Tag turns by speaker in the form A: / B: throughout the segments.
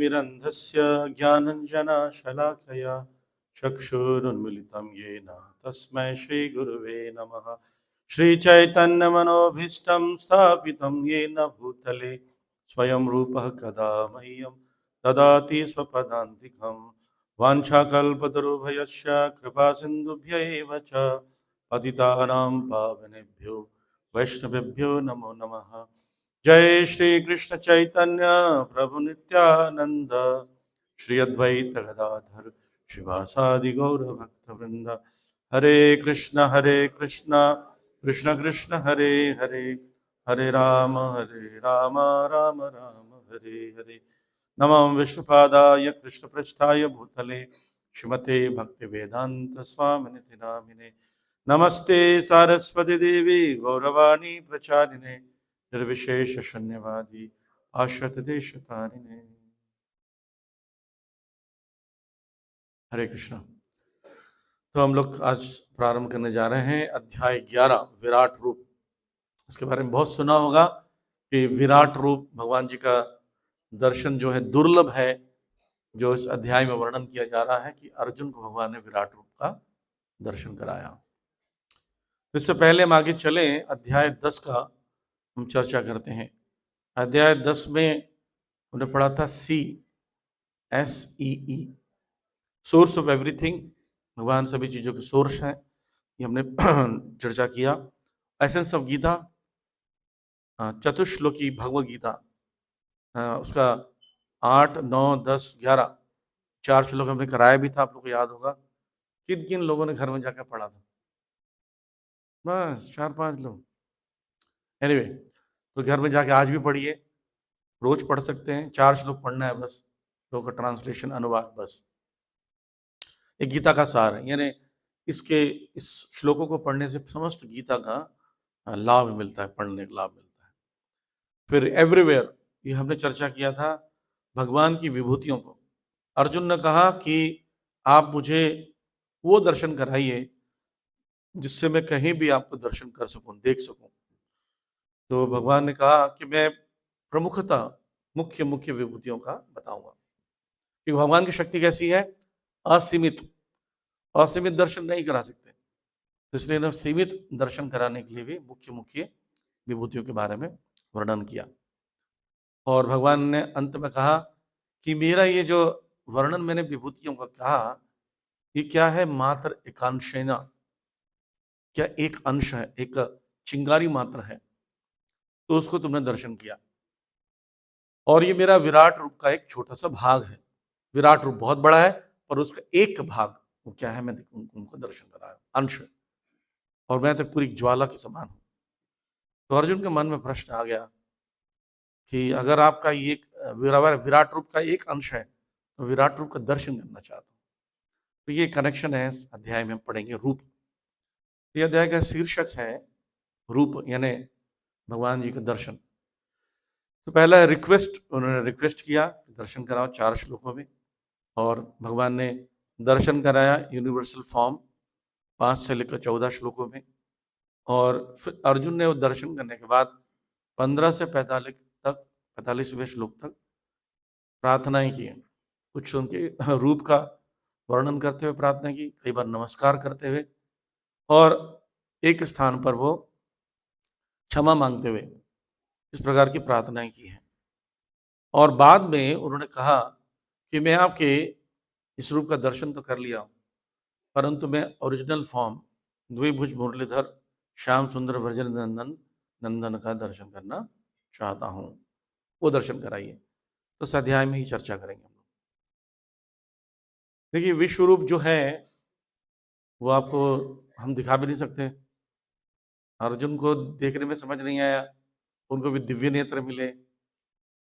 A: मिरन्धस्य ज्ञानञ्जनशलाकया चक्षुरुन्मिलितं येन तस्मै श्रीगुरुवे नमः। श्रीचैतन्यमनोभीष्टं स्थापितं येन भूतले स्वयं रूपः कदा मह्यं ददाति स्वपदान्तिकं। वाञ्छाकल्पतरुभयस्य कृपासिन्धुभ्य एव च पतितानां पावनेभ्यो वैष्णवेभ्यो नमो नमः। जय श्री कृष्ण चैतन्य प्रभु नित्यानंद, श्री अद्वैत गदाधर शिवासादि गौर भक्त वृंद। हरे कृष्ण कृष्ण कृष्ण हरे हरे, हरे राम राम राम हरे हरे। नमो विष्णुपादाय कृष्ण पृष्ठाय भूतले श्रीमते भक्ति वेदांत स्वामिनिति नामिने। नमस्ते सारस्वती देवी गौरवाणी प्रचारिणे, निर्विशेष शून्यवादी आश्रित देश तारिणे। हरे कृष्ण। तो हम लोग आज प्रारंभ करने जा रहे हैं अध्याय 11 विराट रूप। इसके बारे में बहुत सुना होगा कि विराट रूप भगवान जी का दर्शन जो है दुर्लभ है। जो इस अध्याय में वर्णन किया जा रहा है कि अर्जुन को भगवान ने विराट रूप का दर्शन कराया। इससे पहले हम आगे चले, अध्याय 10 का हम चर्चा करते हैं। अध्याय 10 में हमने पढ़ा था SEE, सोर्स ऑफ एवरीथिंग। भगवान सभी चीजों के सोर्स हैं, ये हमने चर्चा किया। एसेंस ऑफ गीता, चतुश्लोकी भगवद गीता, उसका 8, 9, 10, 11 4 श्लोक हमने कराया भी था, आप लोग को याद होगा। किन किन लोगों ने घर में जाकर पढ़ा था? बस 4-5 लोग। एनीवे, तो घर में जाके आज भी पढ़िए, रोज पढ़ सकते हैं। 4 श्लोक पढ़ना है बस, श्लोक का ट्रांसलेशन अनुवाद बस। एक गीता का सार है, यानी इस श्लोकों को पढ़ने से समस्त गीता का लाभ मिलता है, पढ़ने का लाभ मिलता है। फिर एवरीवेयर, ये हमने चर्चा किया था भगवान की विभूतियों को। अर्जुन ने कहा कि आप मुझे वो दर्शन कराइए जिससे मैं कहीं भी आपको दर्शन कर सकूं, देख सकूं। तो भगवान ने कहा कि मैं प्रमुखतः मुख्य विभूतियों का बताऊंगा कि भगवान की शक्ति कैसी है, असीमित दर्शन नहीं करा सकते। तो इसलिए ने सीमित दर्शन कराने के लिए भी मुख्य विभूतियों के बारे में वर्णन किया। और भगवान ने अंत में कहा कि मेरा ये जो वर्णन मैंने विभूतियों का कहा, ये क्या है, मात्र एकांशेना, क्या एक अंश है, एक चिंगारी मात्र है, तो उसको तुमने दर्शन किया। और ये मेरा विराट रूप का एक छोटा सा भाग है। विराट रूप बहुत बड़ा है, पर उसका एक भाग वो क्या है, मैं उनको दर्शन कराया, अंश। और मैं तो पूरी ज्वाला के समान हूं। तो अर्जुन के मन में प्रश्न आ गया कि अगर आपका ये विराट रूप का एक अंश है, तो विराट रूप का दर्शन करना चाहता हूं। तो ये कनेक्शन है, इस अध्याय में पढ़ेंगे रूप। ये अध्याय का शीर्षक है रूप, यानी भगवान जी का दर्शन। तो पहला रिक्वेस्ट, उन्होंने रिक्वेस्ट किया दर्शन कराओ 4 श्लोकों में। और भगवान ने दर्शन कराया यूनिवर्सल फॉर्म 5 से लेकर 14 श्लोकों में। और फिर अर्जुन ने वो दर्शन करने के बाद 15 से 45वें श्लोक तक प्रार्थनाएं की। कुछ उनके रूप का वर्णन करते हुए प्रार्थना की, कई बार नमस्कार करते हुए, और एक स्थान पर वो क्षमा मांगते हुए, इस प्रकार की प्रार्थनाएं की हैं। और बाद में उन्होंने कहा कि मैं आपके इस रूप का दर्शन तो कर लिया, परंतु मैं ओरिजिनल फॉर्म द्विभुज मुरलीधर श्याम सुंदर व्रजन नंदन का दर्शन करना चाहता हूं, वो दर्शन कराइए। तो इस अध्याय में ही चर्चा करेंगे हम लोग। देखिए, विश्व रूप जो है वो आपको हम दिखा भी नहीं सकते। अर्जुन को देखने में समझ नहीं आया, उनको भी दिव्य नेत्र मिले,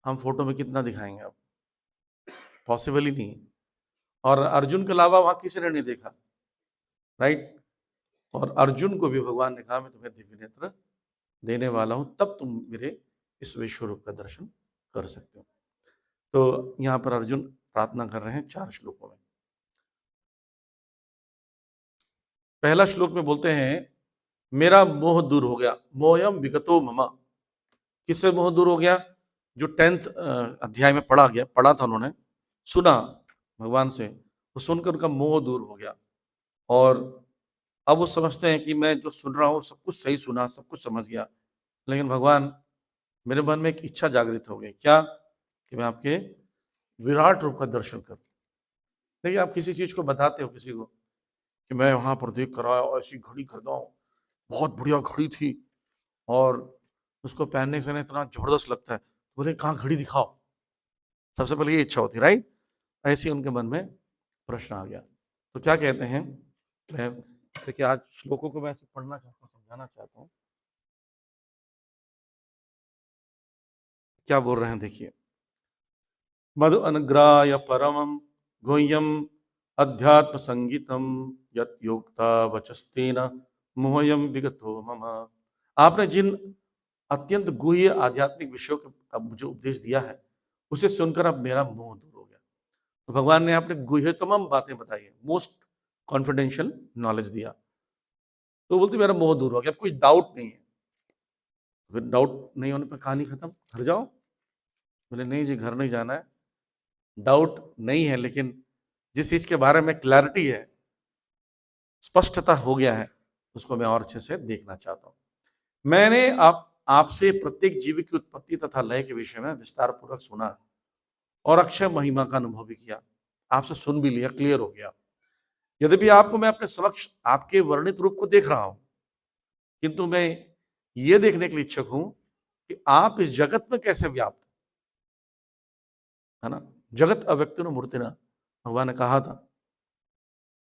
A: हम फोटो में कितना दिखाएंगे, अब पॉसिबल ही नहीं। और अर्जुन के अलावा वहां किसी ने नहीं देखा, राइट। और अर्जुन को भी भगवान ने कहा मैं तुम्हें दिव्य नेत्र देने वाला हूं, तब तुम मेरे इस विश्व रूप का दर्शन कर सकते हो। तो यहाँ पर अर्जुन प्रार्थना कर रहे हैं 4 श्लोकों में। पहला श्लोक में बोलते हैं मेरा मोह दूर हो गया, मोहयम विगतो मम। किससे मोह दूर हो गया? जो 10th अध्याय में पढ़ा था उन्होंने, सुना भगवान से, वो सुनकर उनका मोह दूर हो गया और अब वो समझते हैं कि मैं जो सुन रहा हूँ सब कुछ सही सुना, सब कुछ समझ गया, लेकिन भगवान मेरे मन में एक इच्छा जागृत हो गई, क्या? कि मैं आपके विराट रूप का दर्शन करूं। देखिए, आप किसी चीज को बताते हो किसी को कि मैं वहां पर देख कर आया, ऐसी घड़ी खरीदा हूं, बहुत बढ़िया घड़ी थी, और उसको पहनने से इतना जबरदस्त लगता है, बोले कहाँ घड़ी दिखाओ, सबसे पहले ये इच्छा होती है, राइट? ऐसे उनके मन में प्रश्न आ गया। तो क्या कहते हैं, मैं देखिए आज श्लोकों को मैं ऐसे पढ़ना चाहता हूँ, समझाना चाहता हूँ, क्या बोल रहे हैं देखिए। मधु अनुग्राय परमं गुह्यम अध्यात्म संगीतम यत योक्ता वचस्तेन मोहयम विगतो मम। आपने जिन अत्यंत गुह्य आध्यात्मिक विषयों का मुझे उपदेश दिया है, उसे सुनकर अब मेरा मोह दूर हो गया। तो भगवान ने आपने गुह्यतम बातें बताई है, मोस्ट कॉन्फिडेंशियल नॉलेज दिया, तो बोलते मेरा मोह दूर हो गया, अब कोई डाउट नहीं है। फिर डाउट नहीं होने पर कहानी खत्म, घर जाओ। बोले नहीं जी, घर नहीं जाना है, डाउट नहीं है, लेकिन जिस चीज के बारे में क्लैरिटी है, स्पष्टता हो गया है, उसको मैं और अच्छे से देखना चाहता हूं। मैंने आपसे प्रत्येक जीव की उत्पत्ति तथा लय के विषय में विस्तार पूर्वक सुना और अक्षय महिमा का अनुभव भी किया, आपसे सुन भी लिया, क्लियर हो गया। यद्यपि आपको मैं अपने समक्ष आपके वर्णित रूप को देख रहा हूं, किंतु मैं ये देखने के लिए इच्छुक हूं कि आप इस जगत में कैसे व्याप्त है ना। जगत अव्यक्त मूर्तिना, भगवान ने कहा था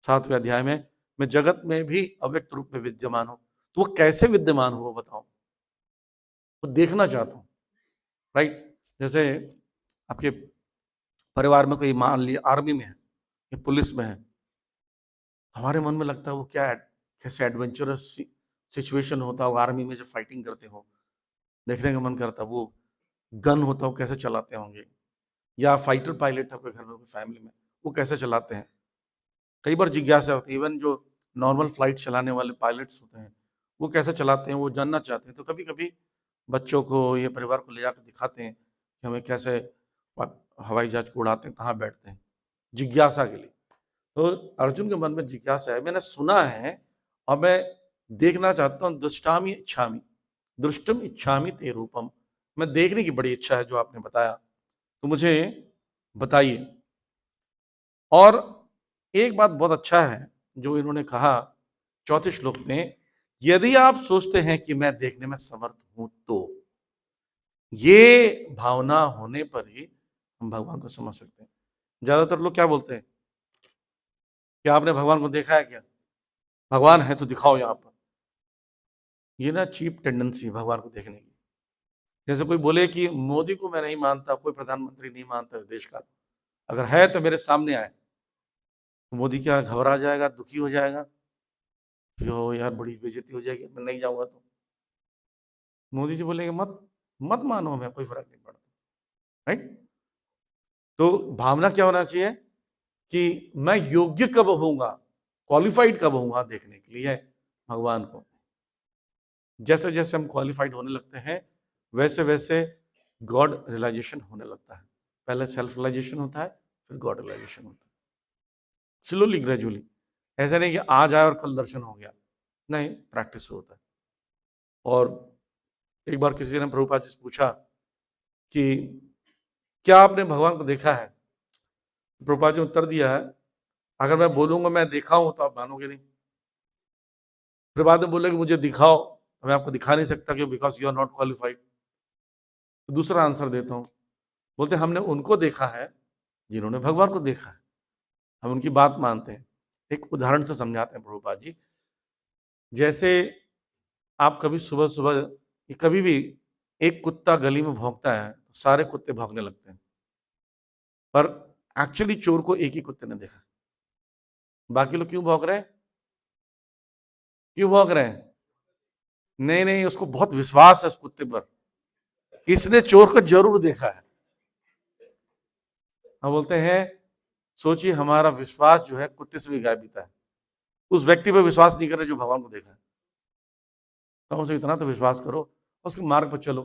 A: 7वें अध्याय में, मैं जगत में भी अव्यक्त रूप में विद्यमान हूं। तो वो कैसे विद्यमान हो, वो बताओ, वो देखना चाहता हूं, राइट? जैसे आपके परिवार में कोई मान लिया आर्मी में है या पुलिस में है, हमारे मन में लगता है वो क्या कैसे एडवेंचरस सिचुएशन होता है आर्मी में, जब फाइटिंग करते हो, देखने का मन करता है। वो गन होता है वो कैसे चलाते होंगे, या फाइटर पायलट आपके घर में फैमिली में, वो कैसे चलाते हैं। कई बार जिज्ञासा होती है, इवन जो नॉर्मल फ्लाइट चलाने वाले पायलट्स होते हैं, वो कैसे चलाते हैं, वो जानना चाहते हैं। तो कभी कभी बच्चों को या परिवार को ले जाकर दिखाते हैं कि हमें कैसे हवाई जहाज को उड़ाते हैं, कहाँ बैठते हैं, जिज्ञासा के लिए। तो अर्जुन के मन में जिज्ञासा है, मैंने सुना है और मैं देखना चाहता हूँ। दृष्टामि इच्छामि, दृष्टम इच्छामि ते रूपम, मैं देखने की बड़ी इच्छा है जो आपने बताया, तो मुझे बताइए। और एक बात बहुत अच्छा है जो इन्होंने कहा 4थे श्लोक में, यदि आप सोचते हैं कि मैं देखने में समर्थ हूं, तो ये भावना होने पर ही हम भगवान को समझ सकते हैं। ज्यादातर लोग क्या बोलते हैं, क्या आपने भगवान को देखा है क्या, भगवान है तो दिखाओ यहां पर। ये ना चीप टेंडेंसी है भगवान को देखने की। जैसे कोई बोले कि मोदी को मैं नहीं मानता, कोई प्रधानमंत्री नहीं मानता देश का, अगर है तो मेरे सामने आए, तो मोदी क्या घबरा जाएगा, दुखी हो जाएगा, जो यार बड़ी बेइज्जती हो जाएगी, मैं नहीं जाऊंगा। तो मोदी जी बोलेंगे मत मत मानो, हमें कोई फर्क नहीं पड़ता, राइट? तो भावना क्या होना चाहिए कि मैं योग्य कब होऊंगा, क्वालिफाइड कब होऊंगा देखने के लिए भगवान को। जैसे जैसे हम क्वालिफाइड होने लगते हैं, वैसे वैसे गॉड रियलाइजेशन होने लगता है। पहले सेल्फ रियलाइजेशन होता है, फिर गॉड रियलाइजेशन होता है, स्लोली ग्रेजुअली। ऐसा नहीं कि आज आया और कल दर्शन हो गया, नहीं, प्रैक्टिस होता है। और एक बार किसी ने प्रभुपाद जी से पूछा कि क्या आपने भगवान को देखा है? प्रभुपाद जी ने उत्तर दिया है, अगर मैं बोलूंगा मैं देखा हूं तो आप मानोगे नहीं। फिर बाद में बोले कि मुझे दिखाओ, मैं आपको दिखा नहीं सकता कि because you are not qualified. तो दूसरा आंसर देता हूं, बोलते हमने उनको देखा है जिन्होंने भगवान को देखा है, हम उनकी बात मानते हैं। एक उदाहरण से समझाते हैं प्रभुपाद जी। जैसे आप कभी सुबह सुबह कभी भी एक कुत्ता गली में भौंकता है, तो सारे कुत्ते भौंकने लगते हैं, पर एक्चुअली चोर को एक ही कुत्ते ने देखा। बाकी लोग क्यों भौंक रहे हैं, क्यों भौंक रहे हैं? नहीं नहीं, उसको बहुत विश्वास है उस कुत्ते पर, इसने चोर को जरूर देखा है। हम बोलते हैं सोचिए हमारा विश्वास जो है कुत्ते से भी गायब बीता है, उस व्यक्ति पर विश्वास नहीं कर रहे जो भगवान को देखा है। तो उसे इतना तो विश्वास करो, उसके मार्ग पर चलो।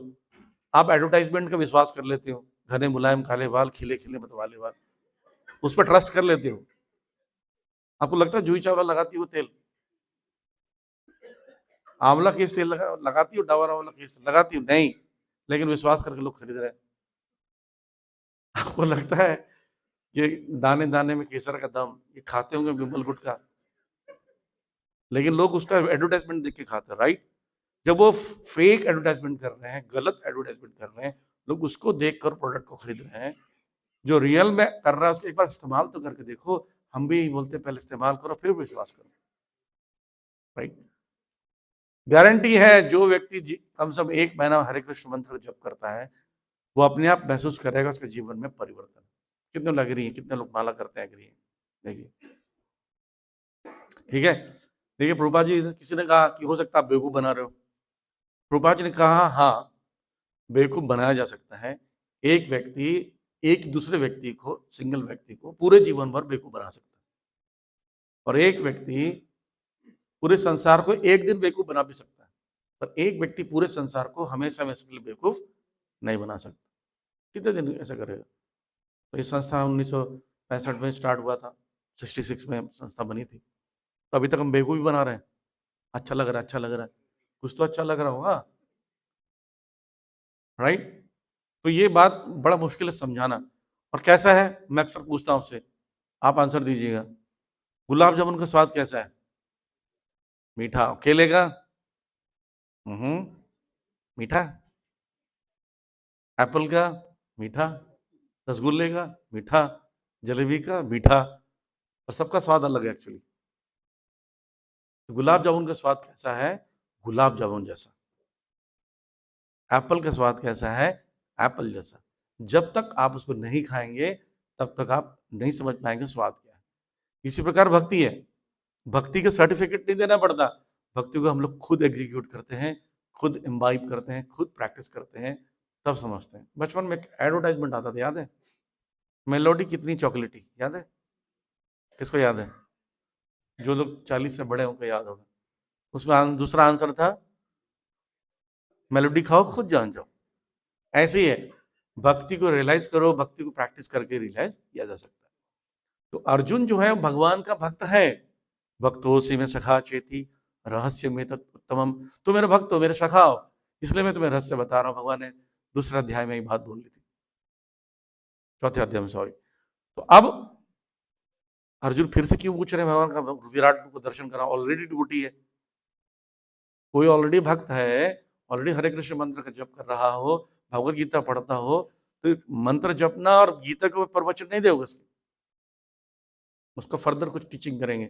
A: आप एडवर्टाइजमेंट का विश्वास कर लेते हो, घने मुलायम काले बाल, खिले खिले मतवाले बाल, उस पर ट्रस्ट कर लेते हो। आपको लगता है जूही चावला लगाती हो तेल, आंवला केस तेल लगाती हो, डाबर आंवला केस लगाती हो? नहीं, लेकिन विश्वास करके लोग खरीद रहे हैं। आपको लगता है कि दाने दाने में केसर का दम, ये खाते होंगे विमल गुटखा, लेकिन लोग उसका एडवर्टाइजमेंट देख के खाते हैं, राइट? जब वो फेक एडवर्टाइजमेंट कर रहे हैं, गलत एडवर्टाइजमेंट कर रहे हैं, लोग उसको देखकर प्रोडक्ट को खरीद रहे हैं। जो रियल में कर रहा है उसको एक बार इस्तेमाल तो करके देखो। हम भी बोलते हैं पहले इस्तेमाल करो फिर विश्वास करो, राइट? गारंटी है जो व्यक्ति कम से कम 1 महीना हरे कृष्ण मंत्र जप करता है, वो अपने आप महसूस करेगा उसके जीवन में परिवर्तन। कितने लग रही है, कितने लोग माला करते हैं, देखिए, ठीक है। देखिए प्रभुपाद जी, किसी ने कहा कि हो सकता है आप बेवकूफ बना रहे हो। प्रभुपाद जी ने कहा हाँ, बेवकूफ बनाया जा सकता है। एक व्यक्ति एक दूसरे व्यक्ति को, सिंगल व्यक्ति को पूरे जीवन भर बेवकूफ बना सकता है, और एक व्यक्ति पूरे संसार को एक दिन बेवकूफ बना भी सकता है, पर एक व्यक्ति पूरे संसार को हमेशा हमेशा के लिए बेवकूफ नहीं बना सकता। कितने दिन ऐसा करेगा? तो ये संस्था 1965 में स्टार्ट हुआ था, 66 में संस्था बनी थी, तो अभी तक हम बेवकूफ बना रहे हैं। अच्छा लग रहा है, अच्छा लग रहा है, कुछ तो अच्छा लग रहा होगा, राइट? तो ये बात बड़ा मुश्किल है समझाना। और कैसा है, मैं अक्सर पूछता हूं आपसे, आप आंसर दीजिएगा, गुलाब जामुन का स्वाद कैसा है? मीठा। केले का? मीठा। एप्पल का? मीठा। रसगुल्ले का? मीठा। जलेबी का? मीठा। और सबका स्वाद अलग है एक्चुअली। तो गुलाब जामुन का स्वाद कैसा है? गुलाब जामुन जैसा। एप्पल का स्वाद कैसा है? एप्पल जैसा। जब तक आप उसको नहीं खाएंगे तब तक आप नहीं समझ पाएंगे स्वाद क्या है। इसी प्रकार भक्ति है, भक्ति का सर्टिफिकेट नहीं देना पड़ता, भक्ति को हम लोग खुद एग्जीक्यूट करते हैं, खुद इम्बाइब करते हैं, खुद प्रैक्टिस करते हैं, तब समझते हैं। बचपन में एक एडवर्टाइजमेंट आता था, याद है? मेलोडी कितनी चॉकलेटी, याद है? किसको याद है? जो लोग 40 से बड़े होंगे याद होगा। उसमें दूसरा आंसर था, मेलोडी खाओ खुद जान जाओ। ऐसे ही है, भक्ति को रियलाइज करो, भक्ति को प्रैक्टिस करके रियलाइज किया जा सकता है। तो अर्जुन जो है भगवान का भक्त है। भक्तोसी में सखा चेती रहस्य में तत्तमम, तो मेरे भक्त हो, मेरे सखा हो, इसलिए मैं तुम्हें रहस्य बता रहा हूं। भगवान ने दूसरे अध्याय में ही बात बोल ली थी, चौथे अध्याय में, सॉरी। तो अब अर्जुन फिर से क्यों पूछ रहे हैं भगवान का विराट रूप को दर्शन करा? ऑलरेडी ड्यूटी है, कोई ऑलरेडी भक्त है, ऑलरेडी हरे कृष्ण मंत्र का जप कर रहा हो, भगवत गीता पढ़ता हो, तो मंत्र जपना और गीता के प्रवचन नहीं देगा उसको फर्दर कुछ टीचिंग करेंगे।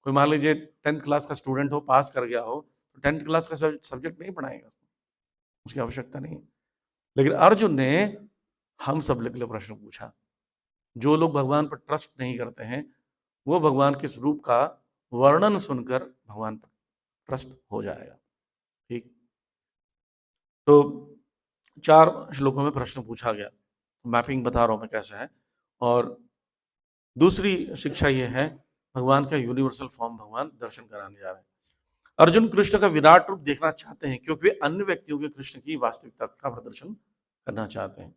A: कोई मान लीजिए 10th क्लास का स्टूडेंट हो, पास कर गया हो, तो 10th क्लास का सब्जेक्ट नहीं पढ़ाएगा, उसकी आवश्यकता नहीं। लेकिन अर्जुन ने हम सब के लिए प्रश्न पूछा। जो लोग भगवान पर ट्रस्ट नहीं करते हैं, वो भगवान के स्वरूप का वर्णन सुनकर भगवान पर ट्रस्ट हो जाएगा, ठीक? तो 4 श्लोकों में प्रश्न पूछा गया, मैपिंग बता रहा हूं मैं कैसा है। और दूसरी शिक्षा ये है, भगवान का यूनिवर्सल फॉर्म भगवान दर्शन कराने जा रहे हैं। अर्जुन कृष्ण का विराट रूप देखना चाहते हैं, क्योंकि वे अन्य व्यक्तियों के कृष्ण की वास्तविकता का प्रदर्शन करना चाहते हैं।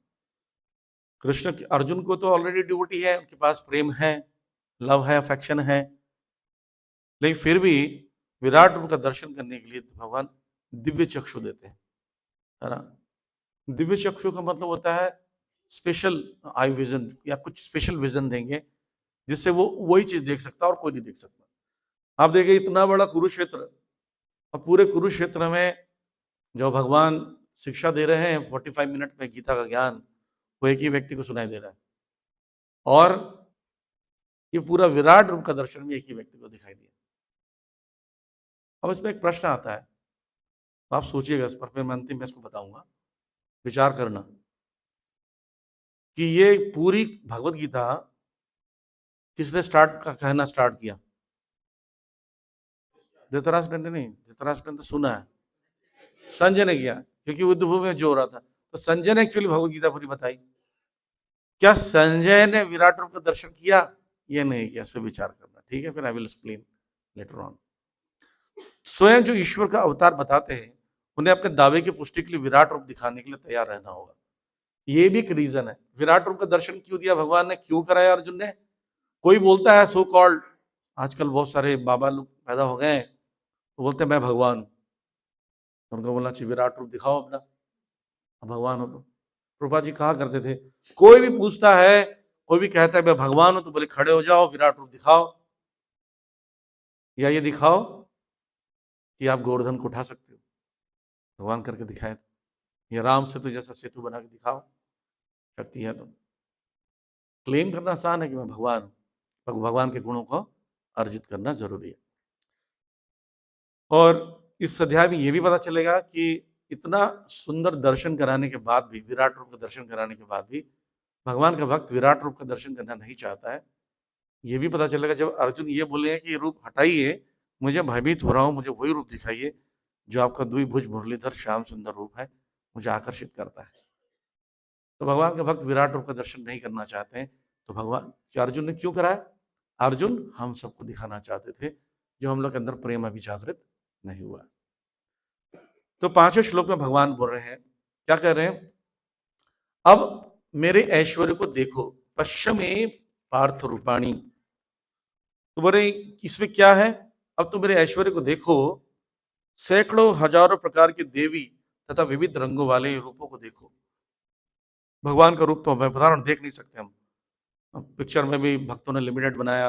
A: कृष्ण अर्जुन को तो ऑलरेडी ड्यूटी है, उनके पास प्रेम है, लव है, अफेक्शन है, लेकिन फिर भी विराट रूप का दर्शन करने के लिए भगवान दिव्य चक्षु देते हैं, है ना? दिव्य चक्षु का मतलब होता है स्पेशल आई विजन, या कुछ स्पेशल विजन देंगे जिससे वो वही चीज देख सकता है और कोई नहीं देख सकता। आप देखिए इतना बड़ा कुरुक्षेत्र, और पूरे कुरुक्षेत्र में जो भगवान शिक्षा दे रहे हैं 45 मिनट में गीता का ज्ञान, वो एक ही व्यक्ति को सुनाई दे रहा है, और ये पूरा विराट रूप का दर्शन भी एक ही व्यक्ति को दिखाई दिया। अब इसमें एक प्रश्न आता है, तो आप सोचिएगा इस पर, फिर मैं अंतिम में इसको बताऊंगा, विचार करना कि ये पूरी भगवत गीता किसने कहना स्टार्ट किया? धृतराष्ट्र ने नहीं, धृतराष्ट्र ने तो सुना है, संजय ने किया, क्योंकि युद्ध भूमि में जो हो रहा था, तो संजय ने एक्चुअली भगवत गीता पूरी बताई। क्या संजय ने विराट रूप का दर्शन किया? ये नहीं किया, इस पर विचार करना, ठीक है? फिर I will explain later on. स्वयं जो ईश्वर का अवतार बताते हैं, उन्हें अपने दावे की पुष्टि के लिए विराट रूप दिखाने के लिए तैयार रहना होगा। ये भी एक रीजन है। विराट रूप का दर्शन क्यों दिया भगवान ने, क्यों कराया अर्जुन ने? कोई बोलता है सो कॉल्ड, आजकल बहुत सारे बाबा लोग पैदा हो गए हैं, तो बोलते हैं मैं भगवान हूं। उनको बोलना चाहिए विराट रूप दिखाओ अपना, भगवान हो तो। प्रभुपाद जी कहा करते थे, कोई भी पूछता है, कोई भी कहता है मैं भगवान हूं, तो बोले खड़े हो जाओ, विराट रूप दिखाओ, या ये दिखाओ कि आप गोवर्धन को उठा सकते हो। भगवान करके दिखाए थे। या राम सेतु जैसा सेतु बना के दिखाओ, शक्ति है तो। क्लेम करना आसान है कि मैं भगवान हूं, पर भगवान के गुणों को अर्जित करना जरूरी है। और इस अध्याय में यह भी पता चलेगा कि इतना सुंदर दर्शन कराने के बाद भी, विराट रूप का दर्शन कराने के बाद भी भगवान का भक्त विराट रूप का दर्शन करना नहीं चाहता है। यह भी पता चलेगा जब अर्जुन ये बोले कि ये रूप हटाइए, मुझे भयभीत हो रहा हूं, मुझे वही रूप दिखाइए जो आपका द्विभुज मुरलीधर श्याम सुंदर रूप है, मुझे आकर्षित करता है। तो भगवान के भक्त विराट रूप का दर्शन नहीं करना चाहते हैं। तो भगवान कि अर्जुन ने क्यों कराया? अर्जुन हम सबको दिखाना चाहते थे जो हम लोग के अंदर प्रेम अभी जागृत नहीं हुआ। तो 5वें श्लोक में भगवान बोल रहे हैं, क्या कह रहे हैं? अब मेरे ऐश्वर्य को देखो, पश्चिमे पार्थ रूपाणी। तो बोले इसमें क्या है? अब तुम मेरे ऐश्वर्य को देखो, सैकड़ों हजारों प्रकार के देवी तथा विविध रंगों वाले रूपों को देखो। भगवान का रूप तो मैं बता रहा हूं, देख नहीं सकते हम। पिक्चर में भी भक्तों ने लिमिटेड बनाया,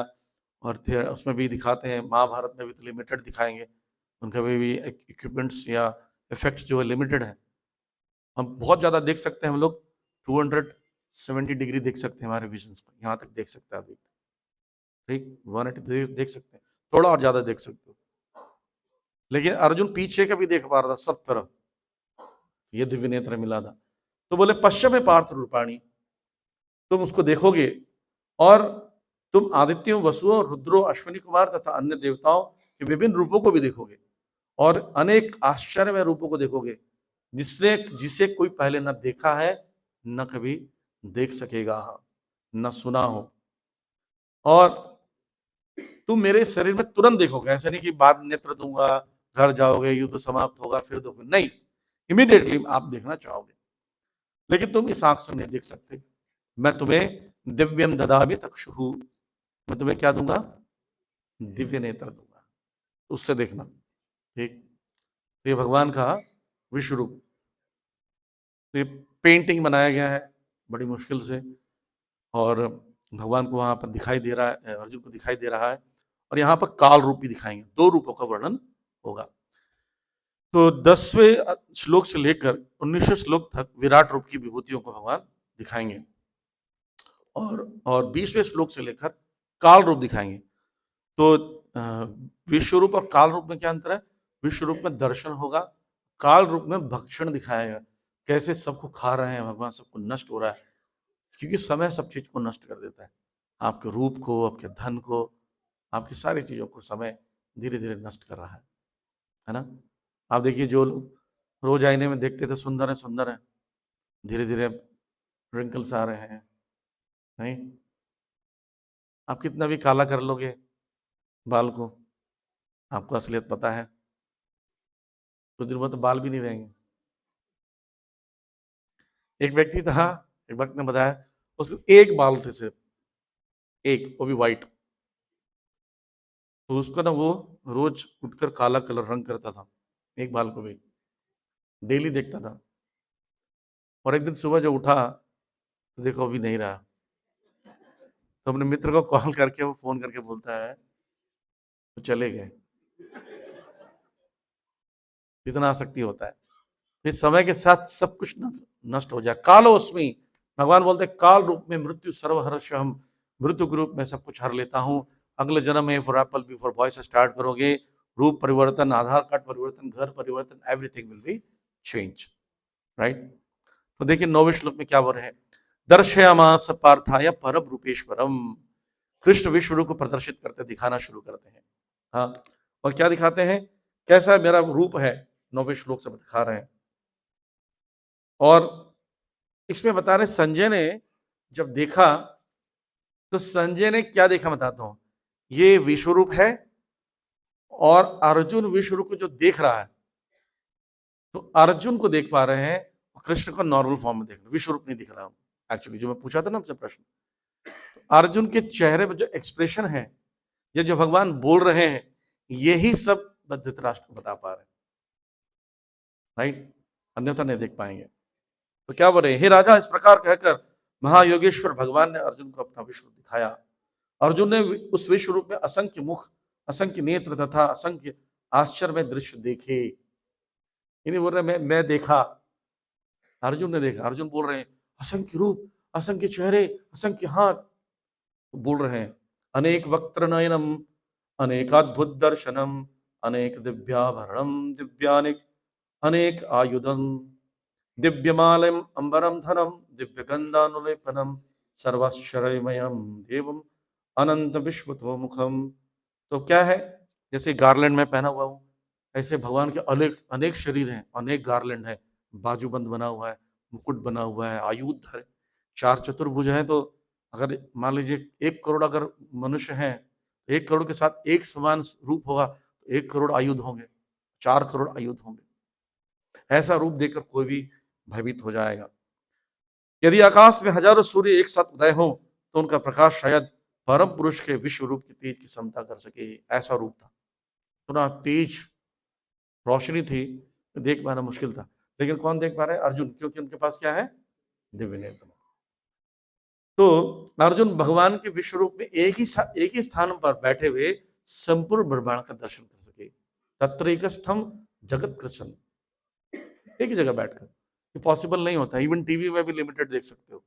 A: और उसमें भी दिखाते हैं, महाभारत में भी तो लिमिटेड दिखाएंगे, उनका भी इक्विपमेंट्स या इफेक्ट्स जो है लिमिटेड है। हम बहुत ज़्यादा देख सकते हैं, हम लोग 270 डिग्री देख सकते हैं, हमारे विजन को यहाँ तक देख सकते हैं, ठीक 180 देख सकते हैं, थोड़ा और ज़्यादा देख सकते हो। लेकिन अर्जुन पीछे का भी देख पा रहा था सब तरफ, ये दिव्य नेत्र मिला था। तो बोले पश्चिम में पार्थ रूपाणी, तुम उसको देखोगे और तुम आदित्यों, वसुओं, रुद्रों, अश्विनी कुमार तथा अन्य देवताओं के विभिन्न रूपों को भी देखोगे, और अनेक आश्चर्यमय रूपों को देखोगे जिसे कोई पहले न देखा है, न कभी देख सकेगा, न सुना हो। और तुम मेरे शरीर में तुरंत देखोगे, ऐसा नहीं कि बाद नेत्र दूंगा, घर जाओगे, युद्ध समाप्त होगा फिर देखोगे, नहीं, इमीडिएटली आप देखना चाहोगे। लेकिन तुम इस आंख से नहीं देख सकते। मैं तुम्हें दिव्यम ददामि चक्षुः, मैं तुम्हें क्या दूंगा? दिव्य नेत्र दूंगा, उससे देखना, ठीक। तो ये भगवान का विश्व रूप, तो ये पेंटिंग बनाया गया है बड़ी मुश्किल से, और भगवान को वहां पर दिखाई दे रहा है, अर्जुन को दिखाई दे रहा है। और यहाँ पर काल रूप भी दिखाएंगे, 2 रूपों का वर्णन होगा। तो 10वें श्लोक से लेकर 19वें श्लोक तक विराट रूप की विभूतियों को भगवान दिखाएंगे, और 20वें श्लोक से लेकर काल रूप दिखाएंगे। तो विश्व रूप और काल रूप में क्या अंतर है? विश्व रूप में दर्शन होगा, काल रूप में भक्षण दिखाएगा, कैसे सबको खा रहे हैं भगवान, सबको नष्ट हो रहा है, क्योंकि समय सब चीज को नष्ट कर देता है, आपके रूप को, आपके धन को, आपकी सारी चीजों को समय धीरे धीरे नष्ट कर रहा है ना। आप देखिए, जो लोग रोज आईने में देखते थे सुंदर है सुंदर है, धीरे धीरे रिंकल्स आ रहे हैं, नहीं? आप कितना भी काला कर लोगे बाल को, आपको असलियत पता है, कुछ दिन बाद तो बाल भी नहीं रहेंगे। एक व्यक्ति था, एक वक्त ने बताया, उसको एक बाल थे सिर्फ, एक, वो भी व्हाइट। तो उसको ना वो रोज उठकर काला कलर रंग करता था, एक बाल को भी डेली देखता था। और एक दिन सुबह जो उठा तो देखो अभी नहीं रहा। तो अपने मित्र को कॉल करके, वो फोन करके बोलता है तो चले गए। इतना आसक्ति होता है, इस समय के साथ सब कुछ नष्ट हो जाए। कालोस्मि, भगवान बोलते हैं काल रूप में मृत्यु सर्वहर्ष, हम मृत्यु के रूप में सब कुछ हर लेता हूँ। अगले जन्म में for apple B for boy से स्टार्ट करोगे, रूप परिवर्तन, आधार कार्ड परिवर्तन, घर परिवर्तन, everything will be change, right. तो देखिए 9वें श्लोक में क्या बोल रहे हैं? दर्शयामास पार्थाय परम रूपेश्वरम, कृष्ण विश्व रूप को प्रदर्शित करते, दिखाना शुरू करते हैं। हाँ, और क्या दिखाते हैं? कैसा मेरा रूप है, 9वें श्लोक से दिखा रहे हैं। और इसमें बता रहे संजय ने जब देखा, तो संजय ने क्या देखा बताता हूं। ये विश्व रूप है, और अर्जुन विश्व रूप को जो देख रहा है, तो अर्जुन को देख पा रहे हैं, कृष्ण को नॉर्मल फॉर्म में देख रहे हैं, विश्व रूप नहीं दिख रहा। एक्चुअली जो मैं पूछा था ना आपसे प्रश्न, तो अर्जुन के चेहरे पर जो एक्सप्रेशन है, ये जो भगवान बोल रहे हैं, यही सब धृतराष्ट्र को बता पा रहे हैं, राइट? अन्यथा नहीं देख पाएंगे। तो क्या बोले, हे राजा, इस प्रकार कहकर महायोगेश्वर भगवान ने अर्जुन को अपना विश्व रूप दिखाया। अर्जुन ने उस विश्व रूप में असंख्य मुख, असंख्य नेत्र तथा असंख्य आश्चर्य दृश्य देखे। इन्हीं बोल रहे मैं देखा, अर्जुन ने देखा। अर्जुन बोल रहे हैं असंख्य रूप, असंख्य चेहरे, असंख्य हाथ, बोल रहे हैं अनेक वक्त्र नयनम, अनेकाद्भुत दर्शनम, अनेक दिव्याभरणम दिव्यानिक, अनेक आयुधम, दिव्यमालयम अंबरम धनम, दिव्य गंधानुलेपनम, सर्वाश्चर्यमयम देवम, अनंत विश्वतो मुखम। तो क्या है, जैसे गार्लैंड में पहना हुआ हूं, ऐसे भगवान के अनेक अनेक शरीर हैं, अनेक गार्लैंड है, बाजूबंद बना हुआ है, मुकुट बना हुआ है, आयुध है, चार चतुर्भुज है। तो अगर मान लीजिए 1 करोड़ अगर मनुष्य हैं, 1 करोड़ के साथ एक समान रूप होगा तो 1 करोड़ आयुध होंगे, 4 करोड़ आयुध होंगे। ऐसा रूप देखकर कोई भी भयभीत हो जाएगा। यदि आकाश में हजारों सूर्य एक साथ उदय हो तो उनका प्रकाश शायद परम पुरुष के विश्व रूप की तेज की क्षमता कर सके। ऐसा रूप था, इतना तेज रोशनी थी, देख पाना मुश्किल था। लेकिन कौन देख पा रहा है? अर्जुन, क्योंकि उनके पास क्या है? दिव्य नेत्र। तो अर्जुन भगवान के विश्व रूप में एक ही स्थान पर बैठे हुए संपूर्ण ब्रह्मांड का दर्शन कर सके। तत्रैकस्थम जगत कृष्ण, एक ही जगह बैठकर, ये पॉसिबल नहीं होता। इवन टीवी में भी लिमिटेड देख सकते हो,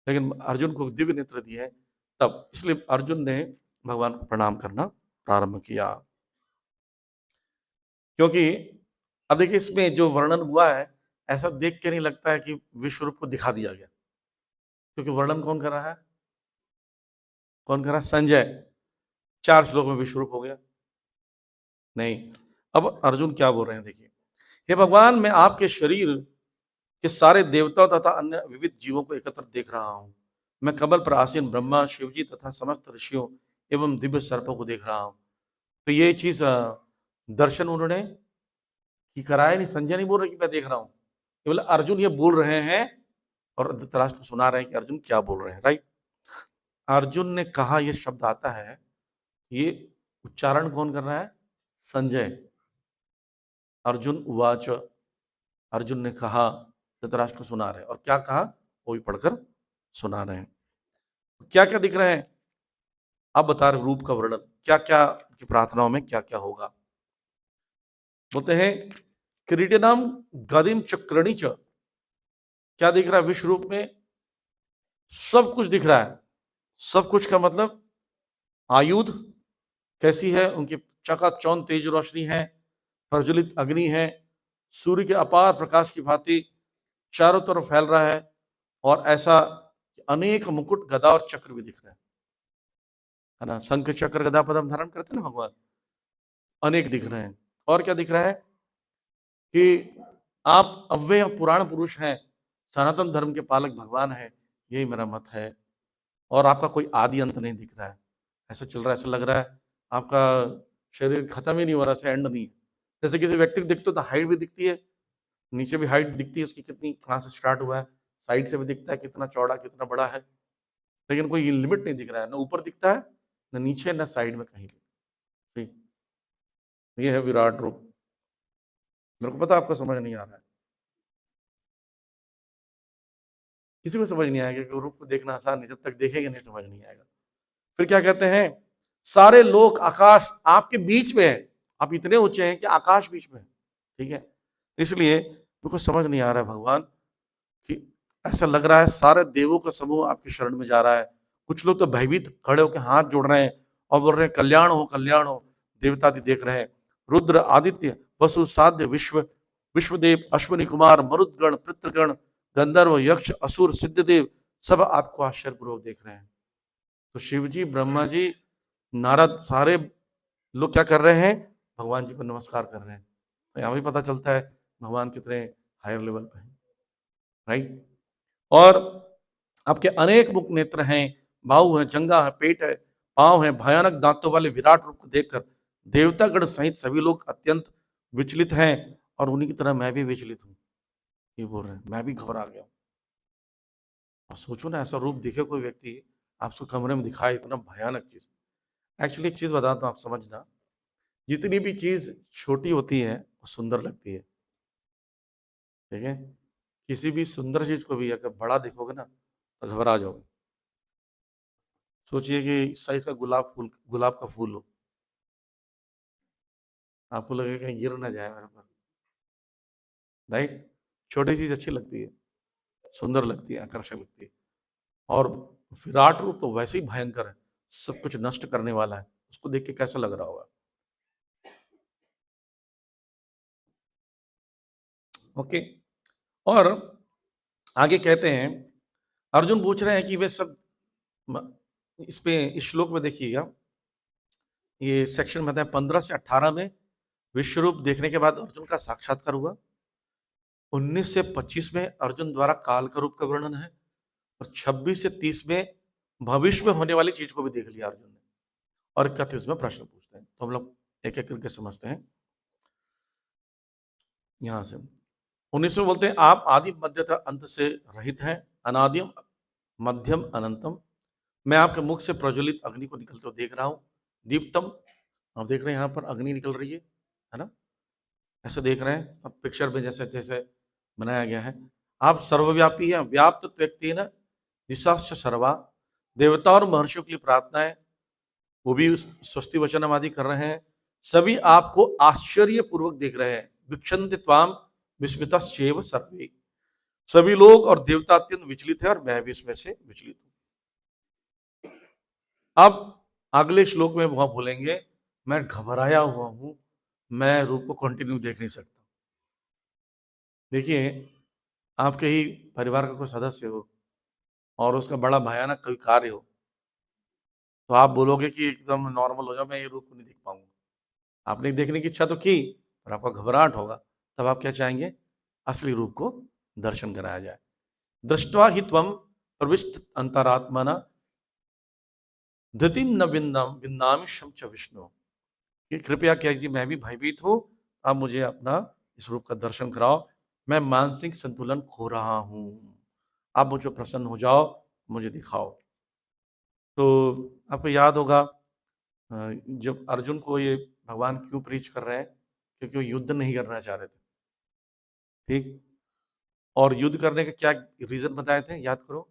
A: लेकिन अर्जुन को दिव्य नेत्र दिए हैं तब, इसलिए अर्जुन ने भगवान को प्रणाम करना प्रारंभ किया। क्योंकि अब देखिए इसमें जो वर्णन हुआ है, ऐसा देख के नहीं लगता है कि विश्व रूप को दिखा दिया गया, क्योंकि वर्णन कौन कर रहा है? कौन कर रहा है? संजय। 4 श्लोक में विश्व रूप हो गया नहीं। अब अर्जुन क्या बोल रहे हैं, देखिए, हे भगवान, मैं आपके शरीर के सारे देवताओं तथा अन्य विविध जीवों को एकत्र देख रहा हूं। मैं कमल पर आसीन ब्रह्मा, शिवजी तथा समस्त ऋषियों एवं दिव्य सर्पों को देख रहा हूं। तो ये चीज दर्शन उन्होंने कि कराया नहीं। संजय नहीं बोल रहे कि मैं देख रहा हूं, केवल अर्जुन ये बोल रहे हैं और धृतराष्ट्र को सुना रहे हैं कि अर्जुन क्या बोल रहे हैं, राइट? अर्जुन ने कहा, ये शब्द आता है, ये उच्चारण कौन कर रहा है? संजय। अर्जुन उवाच, अर्जुन ने कहा, धृतराष्ट्र को सुना रहे हैं। और क्या कहा वो भी पढ़कर सुना रहे हैं। क्या क्या दिख रहे हैं? अब बता रहे रूप का वर्णन, क्या क्या की प्रार्थनाओं में क्या क्या होगा। बोलते हैं क्रीडनम गदिम चक्रणी च, क्या दिख रहा है विश्व रूप में? सब कुछ दिख रहा है। सब कुछ का मतलब आयुध कैसी है, उनकी चकाचौंध तेज रोशनी है, प्रज्वलित अग्नि है, सूर्य के अपार प्रकाश की भांति चारों तरफ फैल रहा है, और ऐसा अनेक मुकुट, गदा और चक्र भी दिख रहे हैं, है ना? शंख चक्र गदा पद्म धारण करते हैं ना भगवान, अनेक दिख रहे हैं। और क्या दिख रहा है कि आप अव्यय पुराण पुरुष हैं, सनातन धर्म के पालक भगवान है, यही मेरा मत है। और आपका कोई आदि अंत नहीं दिख रहा है। ऐसा चल रहा है, ऐसा लग रहा है आपका शरीर खत्म ही नहीं हो रहा, ऐसे एंड नहीं है। जैसे किसी व्यक्ति को दिखते हो तो हाइट भी दिखती है, नीचे भी हाइट दिखती है उसकी, कितनी कहाँ से स्टार्ट हुआ है, साइड से भी दिखता है कितना चौड़ा कितना बड़ा है, लेकिन कोई लिमिट नहीं दिख रहा है, ना ऊपर दिखता है ना नीचे ना साइड में कहीं भी। ठीक, ये है विराट रूप। मेरे को पता आपको समझ नहीं आ रहा है, किसी को समझ नहीं आएगा कि रूप को देखना आसान नहीं, जब तक देखेंगे नहीं समझ नहीं आएगा। फिर क्या कहते हैं, सारे लोक आकाश आपके बीच में है, आप इतने ऊंचे हैं कि आकाश बीच में है, ठीक है? इसलिए मेरे को समझ नहीं आ रहा है भगवान कि ऐसा लग रहा है सारे देवों का समूह आपकी शरण में जा रहा है। कुछ लोग तो भयभीत खड़े होकर हाथ जोड़ रहे हैं और बोल रहे हैं कल्याण हो कल्याण हो। देवता भी देख रहे हैं, रुद्र, आदित्य, वसु, साध्य, विश्वदेव, अश्विनी कुमार, मरुदगण, पितृगण, गंधर्व, यक्ष, असुर, सिद्धदेव, सब आपको आश्चर्यपूर्वक देख रहे हैं। तो शिव जी, ब्रह्मा जी, नारद, सारे लोग क्या कर रहे हैं? भगवान जी को नमस्कार कर रहे हैं। तो यहाँ भी पता चलता है भगवान कितने हायर लेवल पे हैं, राइट? और आपके अनेक मुख नेत्र हैं, बाहु है, जंगा है, पेट है, पांव है, भयानक दांतों वाले विराट रूप को देखकर देवतागण सहित सभी लोग अत्यंत विचलित हैं और उन्हीं की तरह मैं भी विचलित हूँ, ये बोल रहे हैं, मैं भी घबरा गया हूँ। और सोचो ना, ऐसा रूप दिखे कोई व्यक्ति आपको कमरे में दिखाए, इतना भयानक चीज। एक्चुअली एक चीज बताता हूँ, आप समझना, जितनी भी चीज छोटी होती है वो सुंदर लगती है, ठीक है। किसी भी सुंदर चीज को भी अगर बड़ा देखोगे ना तो घबरा जाओगे। सोचिए कि इस साइज का गुलाब का फूल हो, आपको लगेगा कहीं गिर ना जाए मेरे पर, राइट। छोटी चीज अच्छी लगती है, सुंदर लगती है, आकर्षक लगती है। और विराट रूप तो वैसे ही भयंकर है, सब कुछ नष्ट करने वाला है, उसको देख के कैसा लग रहा होगा। ओके। और आगे कहते हैं, अर्जुन पूछ रहे हैं कि वे सब इस पे इस श्लोक में देखिएगा, ये सेक्शन में है 15 से 18 में विश्व रूप देखने के बाद अर्जुन का साक्षात्कार हुआ। 19 से 25 में अर्जुन द्वारा काल का रूप का वर्णन है। और 26 से 30 में भविष्य में होने वाली चीज को भी देख लिया अर्जुन ने। और 31 में प्रश्न पूछते हैं, तो हम लोग एक एक करके समझते हैं। यहां से 19 में बोलते हैं, आप आदि मध्य तथा अंत से रहित हैं, अनादिम मध्यम अनंतम। मैं आपके मुख से प्रज्वलित अग्नि को निकलते हुए देख रहा हूँ। दीप्तम, आप देख रहे हैं यहाँ पर अग्नि निकल रही है ना, ऐसे देख रहे हैं अब पिक्चर में जैसे जैसे बनाया गया है। आप सर्वव्यापी हैं, व्याप्त व्यक्ति है ना, दिशाश्च सर्वा। देवता और महर्षियों के लिए प्रार्थना है, वो भी स्वस्ति वचनम आदि कर रहे हैं। सभी आपको आश्चर्य पूर्वक देख रहे हैं। विक्षन्ति त्वाम विस्मितश्चैव सर्वे। सभी लोग और देवता अत्यंत विचलित है और मैं भी इसमें से विचलित हूं। अब अगले श्लोक में वह बोलेंगे, मैं घबराया हुआ हूं, मैं रूप को कंटिन्यू देख नहीं सकता। देखिए, आपके ही परिवार का कोई सदस्य हो और उसका बड़ा भयानक कोई कार्य हो, तो आप बोलोगे कि एकदम नॉर्मल हो जाओ, मैं ये रूप को नहीं देख पाऊंगा। आपने देखने की इच्छा तो की, पर आपका घबराहट होगा, तब आप क्या चाहेंगे, असली रूप को दर्शन कराया जाए। दृष्टवा ही त्वम प्रविष्ट अंतरात्मना धृतिम न विन्दामि शम च विष्णु। कि कृपया क्या कि मैं भी भयभीत हूं, आप मुझे अपना इस रूप का दर्शन कराओ, मैं मानसिक संतुलन खो रहा हूं, आप मुझे प्रसन्न हो जाओ, मुझे दिखाओ। तो आपको याद होगा, जब अर्जुन को ये भगवान क्यों प्रीच कर रहे हैं, क्योंकि वो युद्ध नहीं करना चाह रहे थे, ठीक। और युद्ध करने के क्या रीजन बताए थे, याद करो,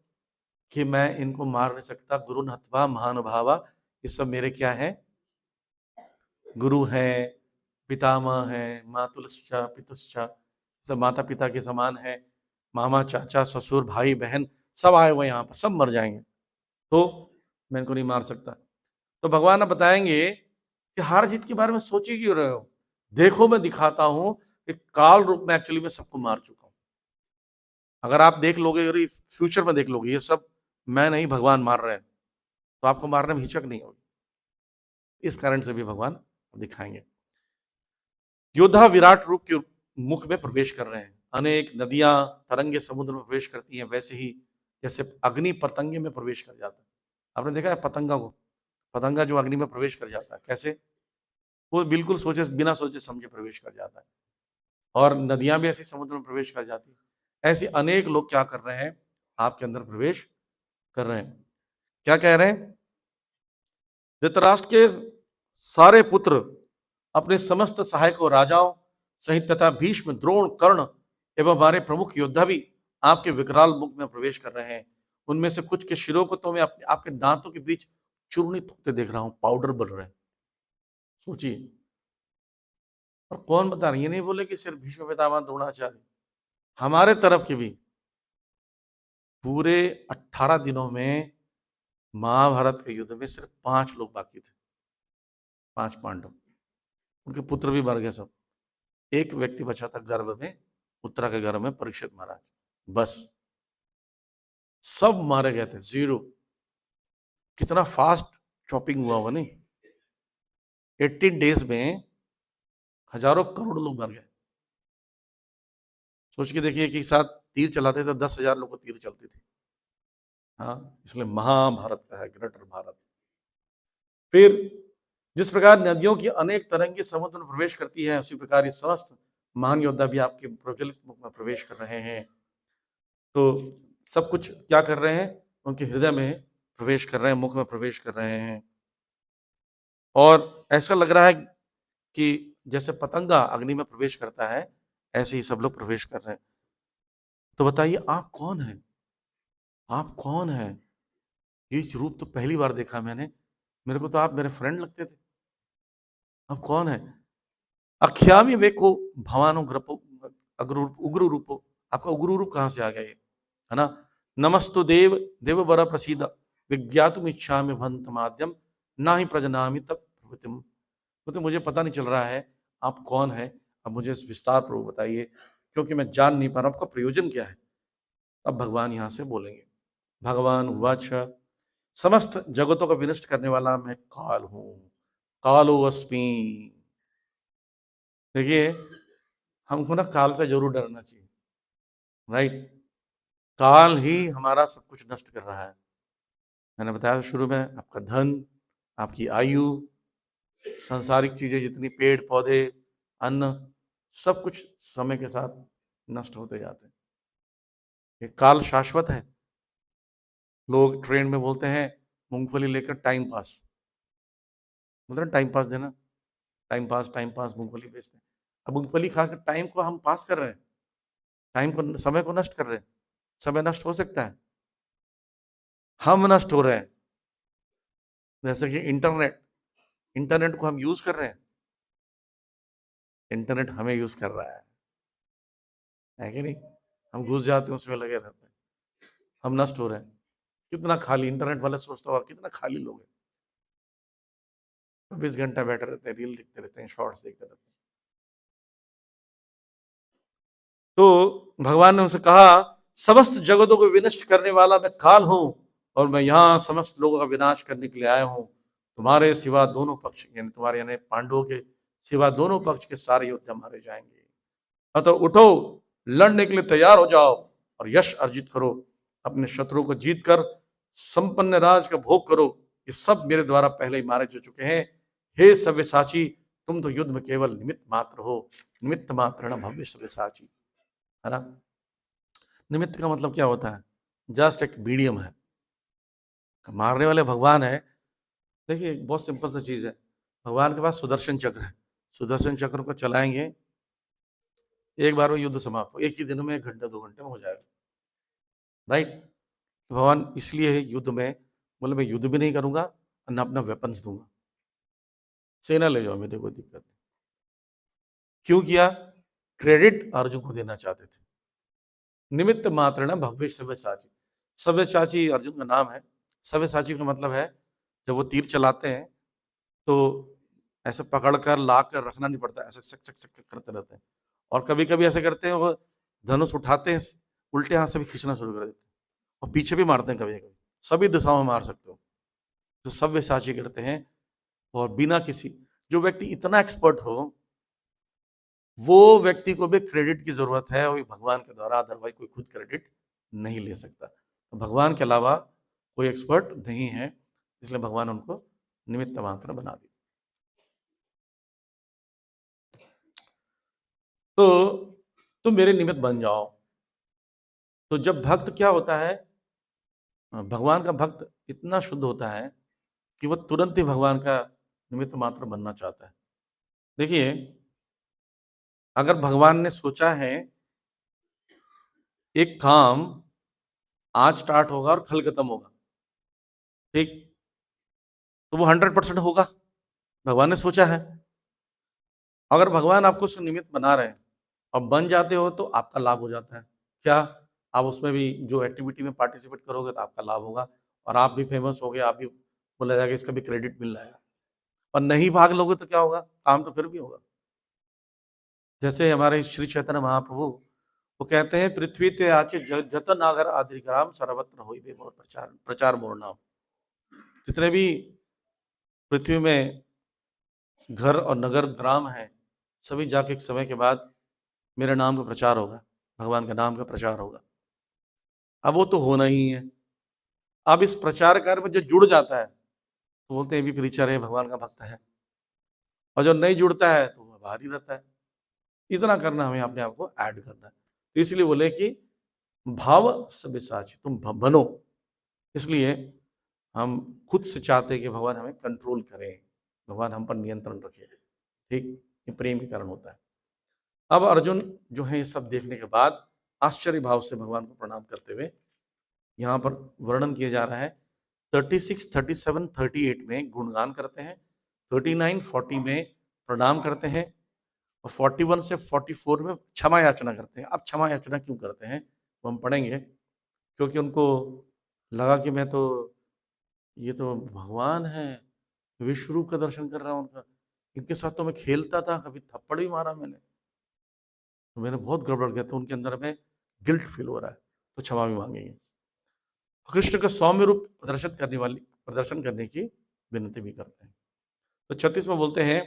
A: कि मैं इनको मार नहीं सकता, गुरु हत्वा महानुभावा, ये सब मेरे क्या है, गुरु हैं, पितामह हैं, मातुलश्च पितुश्च, सब माता पिता के समान है, मामा चाचा ससुर भाई बहन सब आए हुए यहाँ पर, सब मर जाएंगे, तो मैं इनको नहीं मार सकता। तो भगवान अब बताएंगे कि हार जीत के बारे में सोच ही क्यों रहे हो, देखो मैं दिखाता हूं कि काल रूप में एक्चुअली मैं सबको मार चुका हूं। अगर आप देख लोगे, अगर फ्यूचर में देख लोगे, ये सब मैं नहीं भगवान मार रहे हैं, तो आपको मारने में हिचक नहीं होगी। इस कारण से भी भगवान दिखाएंगे। योद्धा विराट रूप के मुख में प्रवेश कर रहे हैं। अनेक नदियां तरंगे समुद्र में प्रवेश करती हैं, वैसे ही जैसे अग्नि पतंगे में प्रवेश कर जाता है। आपने देखा है पतंगा को, पतंगा जो अग्नि में प्रवेश कर जाता है कैसे, वो बिल्कुल सोचे बिना सोचे समझे प्रवेश कर जाता है। और नदियां भी ऐसी समुद्र में प्रवेश कर जाती है। ऐसे अनेक लोग क्या कर रहे हैं, आपके अंदर प्रवेश कर रहे हैं। क्या कह रहे हैं, धृतराष्ट्र के सारे पुत्र अपने समस्त सहायकों राजाओं सहित तथा भीष्म द्रोण कर्ण एवं हमारे प्रमुख योद्धा भी आपके विकराल मुख में प्रवेश कर रहे हैं। उनमें से कुछ के शिरों को तो मैं अपने आपके दांतों के बीच चूर्णित होते देख रहा हूं, पाउडर बन रहे हैं। सोचिए, और कौन बता रहे, ये नहीं बोले कि सिर्फ भीष्म पितामह द्रोणाचार्य, हमारे तरफ के भी पूरे 18 दिनों में महाभारत के युद्ध में सिर्फ 5 लोग बाकी थे, 5 पांडव, उनके पुत्र भी मर गए सब। एक व्यक्ति बचा था गर्भ में, उत्तरा के गर्भ में, परीक्षित महाराज, बस सब मारे गए थे, जीरो। कितना फास्ट चॉपिंग हुआ होगा नहीं, 18 डेज में हजारों करोड़ लोग मर गए। सोच के देखिए कि साथ तीर चलाते थे, 10,000 लोग को तीर चलती थी। हाँ, इसलिए महाभारत का है, ग्रेटर भारत। फिर जिस प्रकार नदियों की अनेक तरंगे समुद्र में प्रवेश करती है, उसी प्रकार ये समस्त महान योद्धा भी आपके प्रज्वलित मुख में प्रवेश कर रहे हैं। तो सब कुछ क्या कर रहे हैं, उनके हृदय में प्रवेश कर रहे हैं, मुख में प्रवेश कर रहे हैं। और ऐसा लग रहा है कि जैसे पतंगा अग्नि में प्रवेश करता है, ऐसे ही सब लोग प्रवेश कर रहे हैं। तो बताइए आप कौन हैं? आप कौन हैं? ये रूप तो पहली बार देखा मैंने। मेरे को तो आप मेरे फ्रेंड लगते थे। आप कौन हैं? अख्यामि वेको भवानुग्रपो उग्र रूपो। आपका उग्र रूप कहाँ से आ गया ये, है ना? नमस्तु देव देव बर प्रसीद विज्ञातुम इच्छामि भंत माध्यम ना ही प्रजनामि तब प्रभुतिम। तो मुझे पता नहीं चल रहा है आप कौन है। अब मुझे इस विस्तार पूर्वक बताइए, क्योंकि मैं जान नहीं पा रहा आपका प्रयोजन क्या है। अब भगवान यहां से बोलेंगे। भगवान उवाच समस्त जगतों को विनष्ट करने वाला मैं काल हूं, कालो अस्मि। देखिए, हमको ना काल से जरूर डरना चाहिए, राइट? काल ही हमारा सब कुछ नष्ट कर रहा है। मैंने बताया शुरू में, आपका धन, आपकी आयु, सांसारिक चीजें जितनी, पेड़ पौधे, अन्न, सब कुछ समय के साथ नष्ट होते जाते हैं। ये काल शाश्वत है। लोग ट्रेन में बोलते हैं मूंगफली लेकर टाइम पास, मतलब टाइम पास देना, टाइम पास मूंगफली बेचते हैं। अब मूंगफली खाकर टाइम को हम पास कर रहे हैं, टाइम को, समय को नष्ट कर रहे हैं। समय नष्ट हो सकता है, हम नष्ट हो रहे हैं। जैसे कि इंटरनेट, इंटरनेट को हम यूज कर रहे हैं, इंटरनेट हमें यूज कर रहा है कि नहीं? हम घुस जाते हैं, उसमें लगे रहते हैं, हम नष्ट हो रहे हैं। कितना खाली, इंटरनेट वाले सोचता होगा कितना खाली लोग हैं, 24 घंटा बैठे रहते हैं, रील देखते रहते हैं, शॉर्ट्स देखते रहते हैं। तो भगवान ने उनसे कहा समस्त जगतों को विनष्ट करने वाला मैं काल हूं, और मैं यहाँ समस्त लोगों का विनाश करने के लिए आया हूं। तुम्हारे सिवा दोनों पक्ष, यानी तुम्हारे यानी पांडवों के सिवा दोनों पक्ष के सारे योद्धा मारे जाएंगे। अतः उठो, लड़ने के लिए तैयार हो जाओ और यश अर्जित करो। अपने शत्रु को जीत कर संपन्न राज का भोग करो। ये सब मेरे द्वारा पहले ही मारे जा चुके हैं। हे सव्यसाची, तुम तो युद्ध में केवल निमित्त मात्र हो। निमित्त मात्र न भव्य सव्यसाची, है ना? निमित्त का मतलब क्या होता है? जस्ट एक मीडियम है। मारने वाले भगवान है। देखिए, बहुत सिंपल सा चीज है। भगवान के पास सुदर्शन चक्र है, सुदर्शन चक्र को चलाएंगे, एक बार में युद्ध समाप्त हो, एक ही दिन में, 1 घंटे 2 घंटे में हो जाएगा, राइट? भगवान इसलिए युद्ध में बोले मैं युद्ध भी नहीं करूंगा और न अपना वेपन्स दूंगा, सेना ले जाओ, मेरे कोई दिक्कत नहीं। क्यों किया? क्रेडिट अर्जुन को देना चाहते थे। निमित्त मात्र न भव्य सव्यसाची। सव्यसाची अर्जुन का नाम है। सव्यसाची का मतलब है जब वो तीर चलाते हैं तो ऐसे पकड़कर ला कर रखना नहीं पड़ता, ऐसे चक चक चक करते रहते हैं। और कभी कभी ऐसे करते हैं, वो धनुष उठाते हैं, उल्टे हाथ से भी खींचना शुरू कर देते हैं, और पीछे भी मारते हैं कभी कभी। सभी दिशाओं में मार सकते हो, तो सव्यसाची करते हैं। और बिना किसी, जो व्यक्ति इतना एक्सपर्ट हो, वो व्यक्ति को भी क्रेडिट की जरूरत है, और भगवान के द्वारा, अदरवाइज कोई खुद क्रेडिट नहीं ले सकता। तो भगवान के अलावा कोई एक्सपर्ट नहीं है, इसलिए भगवान उनको निमित्त मात्र बना दिया। तो तुम मेरे निमित्त बन जाओ। तो जब भक्त क्या होता है, भगवान का भक्त इतना शुद्ध होता है कि वो तुरंत ही भगवान का निमित्त मात्र बनना चाहता है। देखिए, अगर भगवान ने सोचा है एक काम आज स्टार्ट होगा और कल खत्म होगा, ठीक, तो वो 100% होगा, भगवान ने सोचा है। अगर भगवान आपको उससे निमित्त बना रहे हैं और बन जाते हो, तो आपका लाभ हो जाता है। क्या? आप उसमें भी जो एक्टिविटी में पार्टिसिपेट करोगे तो आपका लाभ होगा, और आप भी फेमस हो गए, आप भी बोला जाएगा इसका भी क्रेडिट मिल जाएगा। और नहीं भाग लोगे तो क्या होगा? काम तो फिर भी होगा। जैसे हमारे श्री चैतन्य महाप्रभु, वो कहते हैं पृथ्वी ते आचे जतन आगर आदि ग्राम सर्वत्र होई बे मोर प्रचार, प्रचार मोर नाम। जितने भी पृथ्वी में घर और नगर ग्राम है, सभी जाके एक समय के बाद मेरे नाम का प्रचार होगा, भगवान के नाम का प्रचार होगा। अब वो तो होना ही है। अब इस प्रचार कार्य में जो जुड़ जाता है तो बोलते हैं भी प्रीचर है, भगवान का भक्त है। और जो नहीं जुड़ता है तो वो बाहर ही रहता है। इतना करना, हमें अपने आप को ऐड करना है। तो इसलिए बोले कि भाव सब्यसाची, तुम बनो। इसलिए हम खुद से चाहते हैं कि भगवान हमें कंट्रोल करें, भगवान हम पर नियंत्रण रखे। ठीक, ये प्रेम के कारण होता है। अब अर्जुन जो है ये सब देखने के बाद आश्चर्य भाव से भगवान को प्रणाम करते हुए यहाँ पर वर्णन किया जा रहा है। 36, 37, 38 में गुणगान करते हैं, 39, 40 में प्रणाम करते हैं, और 41 से 44 में क्षमा याचना करते हैं। अब क्षमा याचना क्यों करते हैं वो हम पढ़ेंगे, क्योंकि उनको लगा कि मैं तो, ये तो भगवान है, विश्व रूप का दर्शन कर रहा हूँ उनका, इनके साथ तो मैं खेलता था, कभी थप्पड़ भी मारा मैंने, तो मैंने बहुत गड़बड़ किया, तो उनके अंदर में गिल्ट फील हो रहा है, तो क्षमा भी मांगेंगे। कृष्ण का सौम्य रूप प्रदर्शन करने की विनती भी करते हैं। तो 36 में बोलते हैं,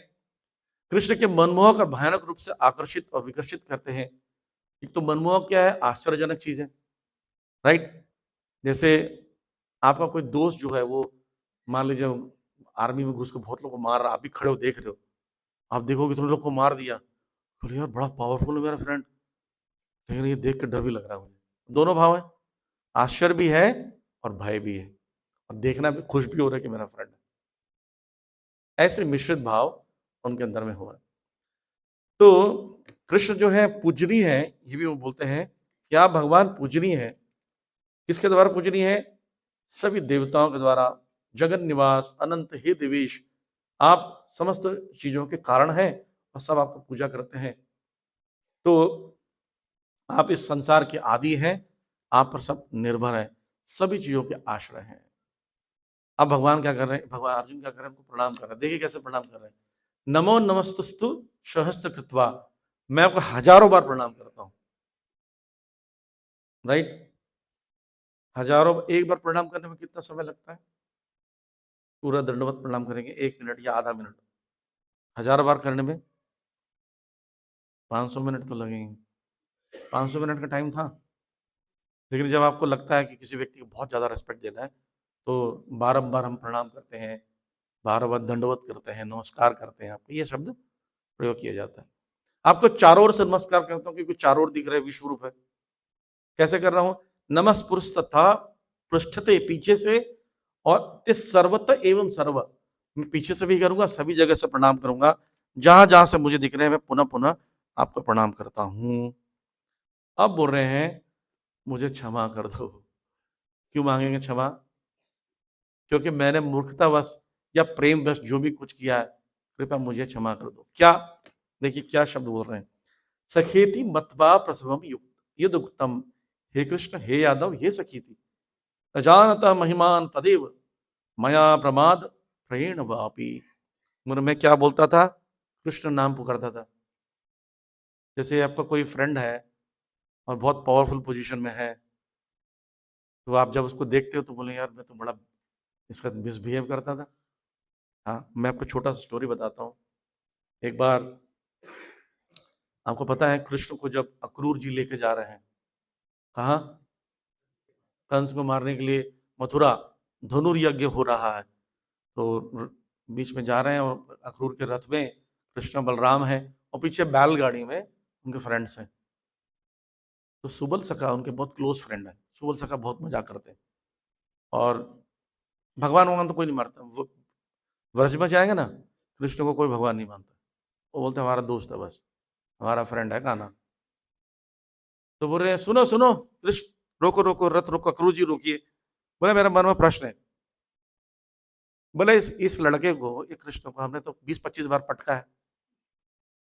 A: कृष्ण के मनमोहक और भयानक रूप से आकर्षित और विकर्षित करते हैं। एक तो मनमोहक क्या है, आश्चर्यजनक चीज है, राइट। जैसे आपका कोई दोस्त जो है वो, मान लीजिए आर्मी में घुस के बहुत लोगों को मार रहा, आप भी खड़े हो देख रहे हो, आप देखोगे तुम लोग को मार दिया, तो यार बड़ा पावरफुल है मेरा फ्रेंड, लेकिन ये देख के डर भी लग रहा है मुझे। दोनों भाव है, आश्चर्य भी है और भय भी है, और देखना भी, खुश भी हो रहा है कि मेरा फ्रेंड है। ऐसे मिश्रित भाव उनके अंदर में हुआ। तो कृष्ण जो है पूजनीय है, ये भी वो बोलते हैं कि आप भगवान पूजनीय है। किसके द्वारा पूजनीय है? सभी देवताओं के द्वारा। जगन निवास अनंत हे देवेश, आप समस्त चीजों के कारण हैं और सब आपको पूजा करते हैं। तो आप इस संसार के आदि हैं, आप पर सब निर्भर है, सभी चीजों के आश्रय हैं। अब भगवान क्या कर रहे हैं, भगवान अर्जुन क्या कर रहे हैं, उनको प्रणाम कर रहे हैं। देखिए कैसे प्रणाम कर रहे हैं। नमो नमस्तस्तु सहस्त्र कृत्वा, मैं आपको हजारों बार प्रणाम करता हूं, राइट। हजारों, एक बार प्रणाम करने में कितना समय लगता है? पूरा दंडवत प्रणाम करेंगे 1 मिनट या आधा मिनट, हजारों बार करने में 500 मिनट तो लगेंगे। 500 मिनट का टाइम था। लेकिन जब आपको लगता है कि किसी व्यक्ति को बहुत ज्यादा रेस्पेक्ट देना है, तो बारंबार हम प्रणाम करते हैं, बारंबार दंडवत करते हैं, नमस्कार करते हैं, आपको ये शब्द प्रयोग किया जाता है। आपको चारों ओर से नमस्कार करता हूँ, क्योंकि चारों ओर दिख रहे विश्व रूप है। कैसे कर रहा हूं? नमस्पुरुष तथा पृष्ठते, पीछे से, और तिस सर्वत एवं सर्व, मैं पीछे से भी करूंगा, सभी जगह से प्रणाम करूंगा, जहां जहां से मुझे दिख रहे हैं मैं पुनः पुनः आपको प्रणाम करता हूं। अब बोल रहे हैं मुझे क्षमा कर दो। क्यों मांगेंगे क्षमा? क्योंकि मैंने मूर्खतावश या प्रेमवश जो भी कुछ किया है, कृपया मुझे क्षमा कर दो। क्या? देखिए क्या शब्द बोल रहे हैं। सखेति मत्वा प्रसवम युक्त युद्धुक्तम, हे कृष्ण, हे यादव, हे सखी थी, अजानता महिमान तदेव मया प्रमाद प्रेण वापी। मतलब मैं क्या बोलता था? कृष्ण नाम पुकारता था। जैसे आपका कोई फ्रेंड है और बहुत पावरफुल पोजीशन में है, तो आप जब उसको देखते हो तो बोले यार मैं तो बड़ा इसका मिसबिहेव करता था। हाँ, मैं आपको छोटा सा स्टोरी बताता हूँ। एक बार आपको पता है कृष्ण को जब अक्रूर जी लेके जा रहे हैं, कहाँ? कंस को मारने के लिए मथुरा, धनुर्यज्ञ हो रहा है, तो बीच में जा रहे हैं, और अक्रूर के रथ में कृष्ण बलराम है, और पीछे बैलगाड़ी में उनके फ्रेंड्स हैं। तो सुबल सखा उनके बहुत क्लोज फ्रेंड है, सुबल सखा बहुत मजाक करते हैं, और भगवान भगवान तो कोई नहीं मारता। वो व्रज में जाएंगे ना, कृष्ण को कोई भगवान नहीं मानता, वो बोलते हमारा दोस्त है, बस हमारा फ्रेंड है काना। तो बोल रहे हैं सुनो सुनो कृष्ण, रोको रोको रथ रोको, अक्रूर जी रोकिए। बोले मेरा मन में प्रश्न है, बोले इस लड़के को, ये कृष्ण को हमने तो 20-25 बार पटका है,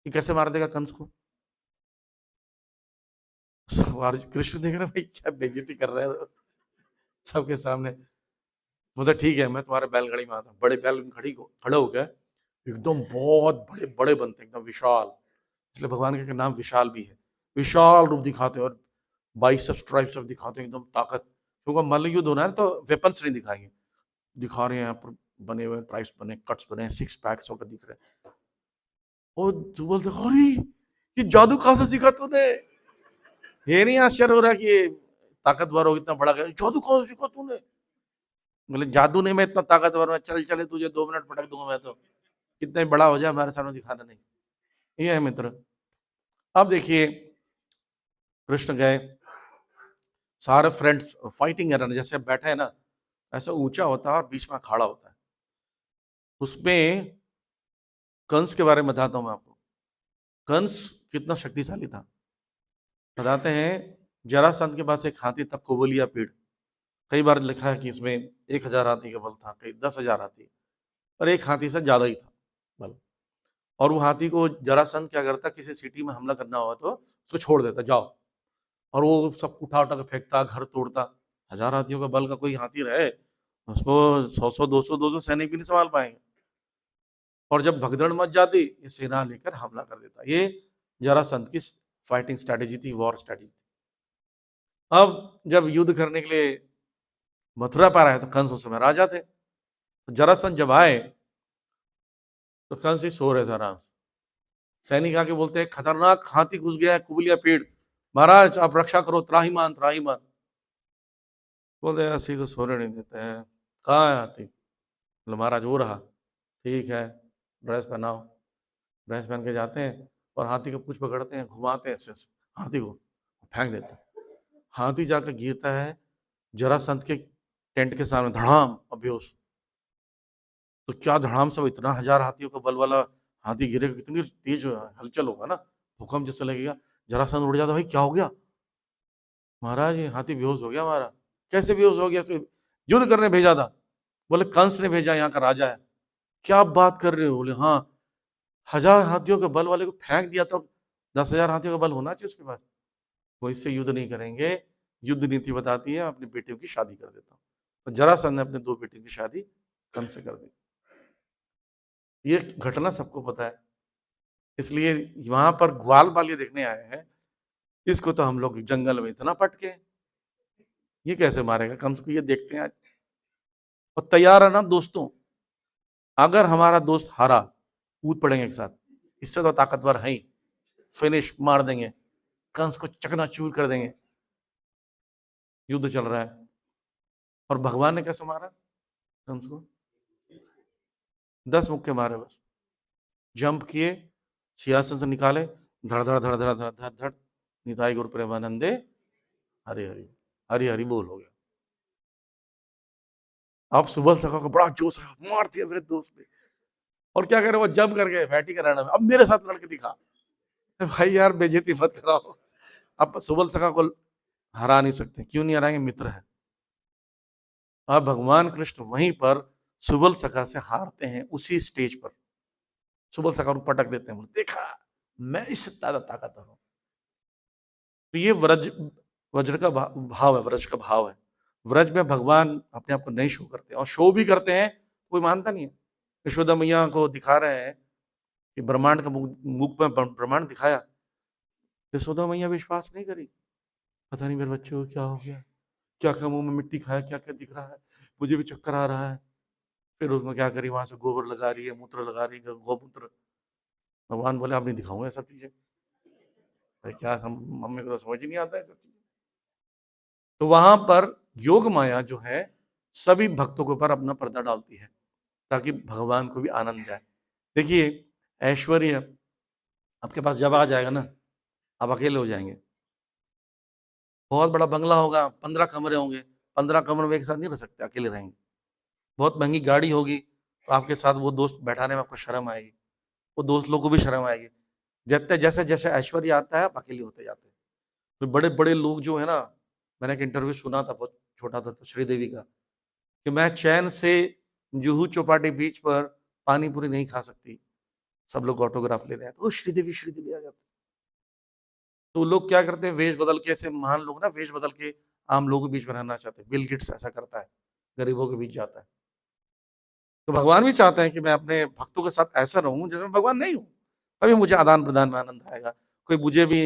A: ये कैसे मार देगा कंस को? और कृष्ण देख रहे भाई क्या बेइज्जती कर रहे हैं सबके सामने। बोलते ठीक है, मैं तुम्हारे बैलगाड़ी में आता हूँ। बड़े बैल खड़े हो गए, एकदम बहुत बड़े बड़े बनते, एकदम विशाल, इसलिए भगवान के नाम विशाल भी है। विशाल रूप दिखाते हैं, और बाइसेप्स ट्राइसेप्स दिखाते हैं, एकदम ताकत, क्योंकि मल्लयुद्ध होना है तो वेपन्स नहीं दिखाएंगे, दिखा रहे हैं यहाँ पर बने हुए ट्राइप्स बने, कट्स बने, 6 पैक्स होकर दिख रहे हैं। और जो बोलते अरे ये जादू कहाँ से सीखा तूने? ये नहीं आश्चर्य हो रहा कि ये ताकतवर हो, इतना बड़ा गया, जादू कहाँ से सीखा तूने? बोले जादू नहीं, मैं इतना ताकतवर, मैं चल चले तुझे 2 मिनट पटक दूंगा मैं तो, कितना ही बड़ा हो जाए हमारे सामने दिखाना नहीं। ये है मित्र। अब देखिए, कृष्ण गए, सारे फ्रेंड्स फाइटिंग कर रहे हैं, जैसे बैठे हैं ना, ऐसा ऊंचा होता है और बीच में अखाड़ा होता है। उसमें कंस के बारे में बताता हूं मैं आपको। कंस कितना शक्तिशाली था। बताते हैं, जरासंध के पास एक हाथी था, कोबलिया पीड़। कई बार लिखा है कि इसमें 1,000 हाथी का बल था, कई 10,000 हाथी, पर एक हाथी से ज्यादा ही था बल। और वो हाथी को जरासंध क्या करता, किसी सिटी में हमला करना हुआ तो उसको छोड़ देता, जाओ। और वो सब उठा उठा के फेंकता, घर तोड़ता। 1,000 हाथियों का बल का कोई हाथी रहे, उसको 100 200 सैनिक भी नहीं संभाल पाएंगे। और जब भगदड़ मच जाती, ये सेना लेकर हमला कर देता। ये जरासंध की फाइटिंग स्ट्रैटेजी थी, वॉर स्ट्रैटेजी। अब जब युद्ध करने के लिए मथुरा पर आए तो कंस उस समय राजा थे। तो जरासंध जब आए तो कंस ही सो रहे थे आराम से। सैनिक आके बोलते हैं, खतरनाक हाथी घुस गया है कुबलिया पेड़, महाराज आप रक्षा करो, त्राहीमान त्राहीमान। बोलते हैं, ऐसे ही तो सोने नहीं देते हैं। कहाँ है हाथी? बोले, महाराज वो रहा। ठीक है, ड्रेस पहनाओ। ड्रेस पहन के जाते हैं और हाथी का पूंछ पकड़ते हैं, घुमाते हैं ऐसे ऐसे, हाथी को फेंक देते हैं। हाथी जाकर गिरता है जरासंध के टेंट के सामने, धड़ाम, और बेहोश। तो क्या धड़ाम, सब इतना 1,000 हाथियों का बल वाला हाथी गिरेगा, कितनी तेज हलचल होगा ना, भूकंप जैसा लगेगा। जरासंध उड़ जाता, भाई क्या हो गया? महाराज ये हाथी बेहोश हो गया हमारा। कैसे बेहोश हो गया? इसको युद्ध करने भेजा था। बोले कंस ने भेजा, यहाँ का राजा है। क्या बात कर रहे हो? बोले हाँ, 1,000 हाथियों के बल वाले को फेंक दिया, तो 10,000 हाथियों का बल होना चाहिए उसके पास। वो इससे युद्ध नहीं करेंगे। युद्ध नीति बताती है, अपनी बेटियों की शादी कर देता हूँ। तो जरासंध ने अपने 2 बेटियों की शादी कंस से कर दी। ये घटना सबको पता है। इसलिए वहां पर ग्वाल बाल ये देखने आए हैं, इसको तो हम लोग जंगल में इतना पटके, ये कैसे मारेगा कंस को, ये देखते हैं आज। और तैयार है ना दोस्तों, अगर हमारा दोस्त हारा, कूद पड़ेंगे एक साथ, इससे तो ताकतवर है ही, फिनिश मार देंगे, कंस को चकनाचूर कर देंगे। युद्ध चल रहा है, और भगवान ने कैसे मारा कंस को? 10 मुक्के मारे बस। जंप किए, सिंहासन से निकाले, धड़ धड़ धड़ धड़ धड़ धड़ धड़, निताई गुरु प्रेमानंदे, हरि हरि, हरि हरि बोल हो गया। अब सुबह सखा को बड़ा जोश है, मार दिया मेरे दोस्त ने। और क्या करे, वो जंप कर गए बैटिंग कराना में, अब मेरे साथ लड़के दिखा। भाई यार बेइज्जती मत कराओ। अब सुबल सखा को हरा नहीं सकते, क्यों नहीं हराएंगे? मित्र है। अब भगवान कृष्ण वहीं पर सुबल सखा से हारते हैं, उसी स्टेज पर सुबल सखा को पटक देते हैं। बोले, देखा मैं इससे ज्यादा ताकतवर हूं। तो ये वज्र का भाव है, व्रज का भाव है। व्रज में भगवान अपने आप को नहीं शो करते, और शो भी करते हैं कोई मानता नहीं है। यशोदा मैया को दिखा रहे हैं कि ब्रह्मांड का मुख में ब्रह्मांड दिखाया, यशोदा मैया विश्वास नहीं करी। पता नहीं मेरे बच्चे को क्या हो गया, क्या क्या मुंह में मिट्टी खाया, क्या क्या दिख रहा है, मुझे भी चक्कर आ रहा है। फिर उसमें क्या करी, वहां से गोबर लगा रही है, मूत्र लगा रही है, गौमूत्र। भगवान बोले, आप नहीं दिखाऊंगा सब चीजें। अरे क्या मम्मी को तो समझ ही नहीं आता है सब चीजें। तो वहां पर योग माया जो है, सभी भक्तों के ऊपर अपना पर्दा डालती है, ताकि भगवान को भी आनंद जाए। देखिए, ऐश्वर्य आपके पास जब आ जाएगा ना, आप अकेले हो जाएंगे। बहुत बड़ा बंगला होगा, 15 कमरे होंगे, 15 कमरे में एक साथ नहीं रह सकते, अकेले रहेंगे। बहुत महंगी गाड़ी होगी, तो आपके साथ वो दोस्त बैठाने में आपको शर्म आएगी, वो दोस्त लोग को भी शर्म आएगी। जैसे जैसे जैसे ऐश्वर्य आता है, आप अकेले होते जाते हैं। तो बड़े बड़े लोग जो है ना, मैंने एक इंटरव्यू सुना था, बहुत छोटा था, तो श्रीदेवी का, कि मैं चैन से जुहू चौपाटी बीच पर पानी पूरी नहीं खा सकती, सब लोग ऑटोग्राफ ले रहे हैं, तो श्रीदेवी श्रीदेवी आ जाते। तो लोग क्या करते हैं, वेश बदल के, ऐसे महान लोग ना वेश बदल के आम लोगों के बीच में रहना चाहते हैं। बिल गेट्स ऐसा करता है, गरीबों के बीच जाता है। तो भगवान भी चाहते हैं कि मैं अपने भक्तों के साथ ऐसा रहूं जैसे मैं भगवान नहीं हूं, तभी मुझे आदान प्रदान में आनंद आएगा। कोई मुझे भी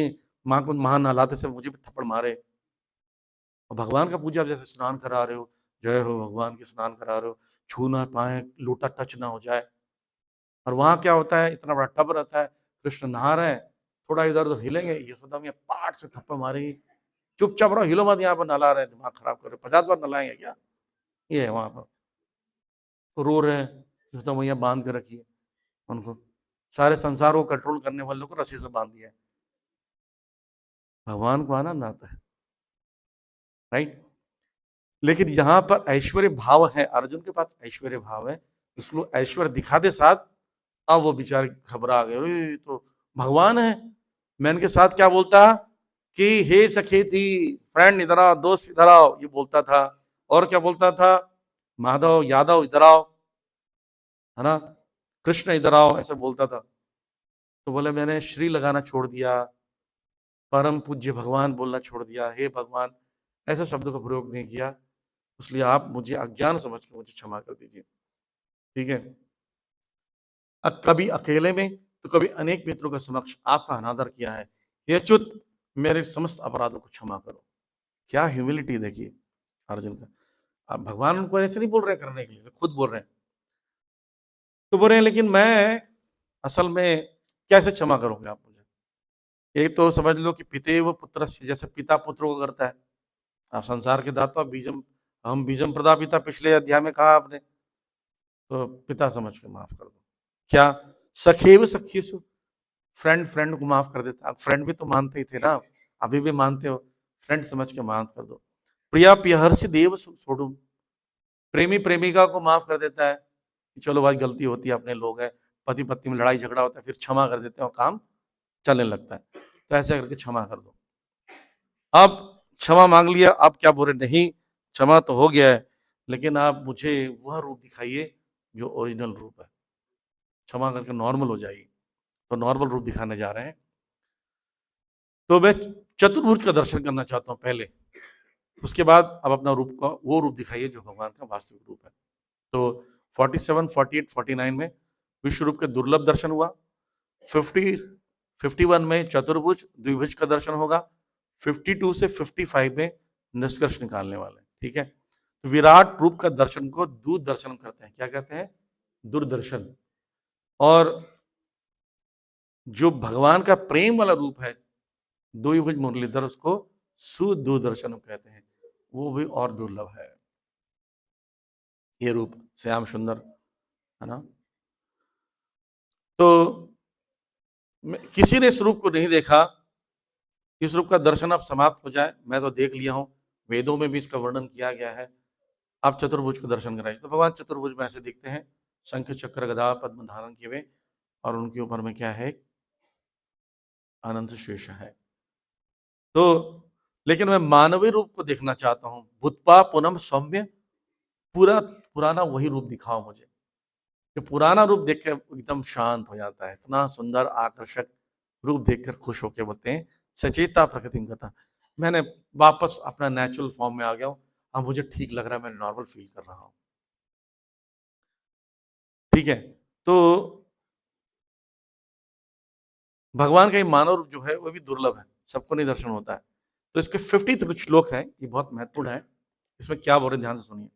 A: महान नहलाते से मुझे भी थप्पड़ मारे, और भगवान का पूजा, आप जैसे स्नान करा रहे हो, जय हो भगवान के, स्नान करा रहे हो, छू ना पाए, लोटा टच ना हो जाए। और वहां क्या होता है, इतना बड़ा टब रहता है, कृष्ण नहा रहे हैं, थोड़ा इधर उधर हिलेंगे, यशोदा मैया पाट से थप्पड़ मारेगी, चुपचाप रहो, हिलो मत, यहाँ पर नला रहे हैं, दिमाग खराब कर रहे हैं, 50 बार नलाएंगे क्या? ये है वहां पर। तो रो रहे हैं, यशोदा मैया बांध के रखी है उनको, सारे संसार को कंट्रोल करने वालों को रस्सी से बांध दिया है। भगवान को आनंद आता है, राइट। लेकिन यहां पर ऐश्वर्य भाव है, अर्जुन के पास ऐश्वर्य भाव है, उसको ऐश्वर्य दिखाते साथ अब वो बेचारे घबरा गए, अरे ये तो भगवान है। मैं इनके साथ क्या बोलता कि हे सखे थी, फ्रेंड इधर आओ, दोस्त इधर आओ, ये बोलता था। और क्या बोलता था, माधव यादव इधर आओ, है ना, कृष्ण इधर आओ, ऐसा बोलता था। तो बोले मैंने श्री लगाना छोड़ दिया, परम पूज्य भगवान बोलना छोड़ दिया, हे भगवान, ऐसे शब्दों का प्रयोग नहीं किया, इसलिए आप मुझे अज्ञान समझ के मुझे क्षमा कर दीजिए, ठीक है। अब कभी अकेले में तो कभी अनेक मित्रों के समक्ष आपका अनादर किया है, ये च्युत मेरे समस्त अपराधों को क्षमा करो। क्या ह्यूमिलिटी देखिए अर्जुन का। अब भगवान उनको ऐसे नहीं बोल रहे हैं करने के लिए, खुद बोल रहे हैं। तो बोल रहे हैं लेकिन मैं असल में कैसे क्षमा करोगे आप मुझे। एक तो समझ लो कि पिते व पुत्र, जैसे पिता पुत्र को करता है, आप संसार के दाता बीजम, हम बीजम प्रदापिता, पिछले अध्याय में कहा आपने, तो पिता समझ के माफ कर दो। क्या सखेव सखीसु, फ्रेंड फ्रेंड को माफ कर देता, आप फ्रेंड भी तो मानते ही थे ना, अभी भी मानते हो, फ्रेंड समझ के माफ कर दो। प्रिया प्रियहर्षि देव छोड़ू, प्रेमी प्रेमिका को माफ कर देता है कि चलो भाई गलती होती है, अपने लोग हैं, पति पत्नी में लड़ाई झगड़ा होता है, फिर क्षमा कर देते हैं और काम चलने लगता है। तो ऐसे करके क्षमा कर दो। अब क्षमा मांग लिया, आप क्या बोल रहे, नहीं क्षमा तो हो गया है, लेकिन आप मुझे वह रूप दिखाइए जो ओरिजिनल रूप है, क्षमा करके नॉर्मल हो जाइए। तो नॉर्मल रूप दिखाने जा रहे हैं। तो मैं चतुर्भुज का दर्शन करना चाहता हूं पहले, उसके बाद अब अपना रूप का वो रूप दिखाइए जो भगवान का वास्तविक रूप है। तो 47, 48, 49 में विश्व रूप के दुर्लभ दर्शन हुआ। 51 में चतुर्भुज द्विभुज का दर्शन होगा। 52 से 55 में निष्कर्ष निकालने वाले, ठीक है। तो विराट रूप का दर्शन को दूरदर्शन कहते हैं। क्या कहते हैं, दूरदर्शन। और जो भगवान का प्रेम वाला रूप है द्विभुज मुरलीधर, उसको सुदूरदर्शन कहते हैं, वो भी और दुर्लभ है ये रूप, श्याम सुंदर, है ना। तो किसी ने इस रूप को नहीं देखा, इस रूप का दर्शन अब समाप्त हो जाए, मैं तो देख लिया हूं, वेदों में भी इसका वर्णन किया गया है, आप चतुर्भुज का दर्शन कराइए। तो भगवान चतुर्भुज में ऐसे दिखते हैं, शंख चक्र गदा पद्म धारण किए हुए, और उनके ऊपर में क्या है, अनंत शेष है। तो लेकिन मैं मानवीय रूप को देखना चाहता हूं, भूतपा पुनम सौम्य, पूरा पुराना वही रूप दिखाओ मुझे, कि पुराना रूप देख के एकदम शांत हो जाता है, इतना सुंदर आकर्षक रूप देखकर खुश होकर बोलते हैं सचेता प्रकृति कथा। मैंने वापस अपना नेचुरल फॉर्म में आ गया हूं, अब मुझे ठीक लग रहा है, मैं नॉर्मल फील कर रहा हूं, ठीक है। तो भगवान का ये मानव रूप जो है वो भी दुर्लभ है, सबको नहीं दर्शन होता है। तो इसके 50 श्लोक हैं, ये बहुत महत्वपूर्ण है, इसमें क्या बोल रहे हैं ध्यान से सुनिए।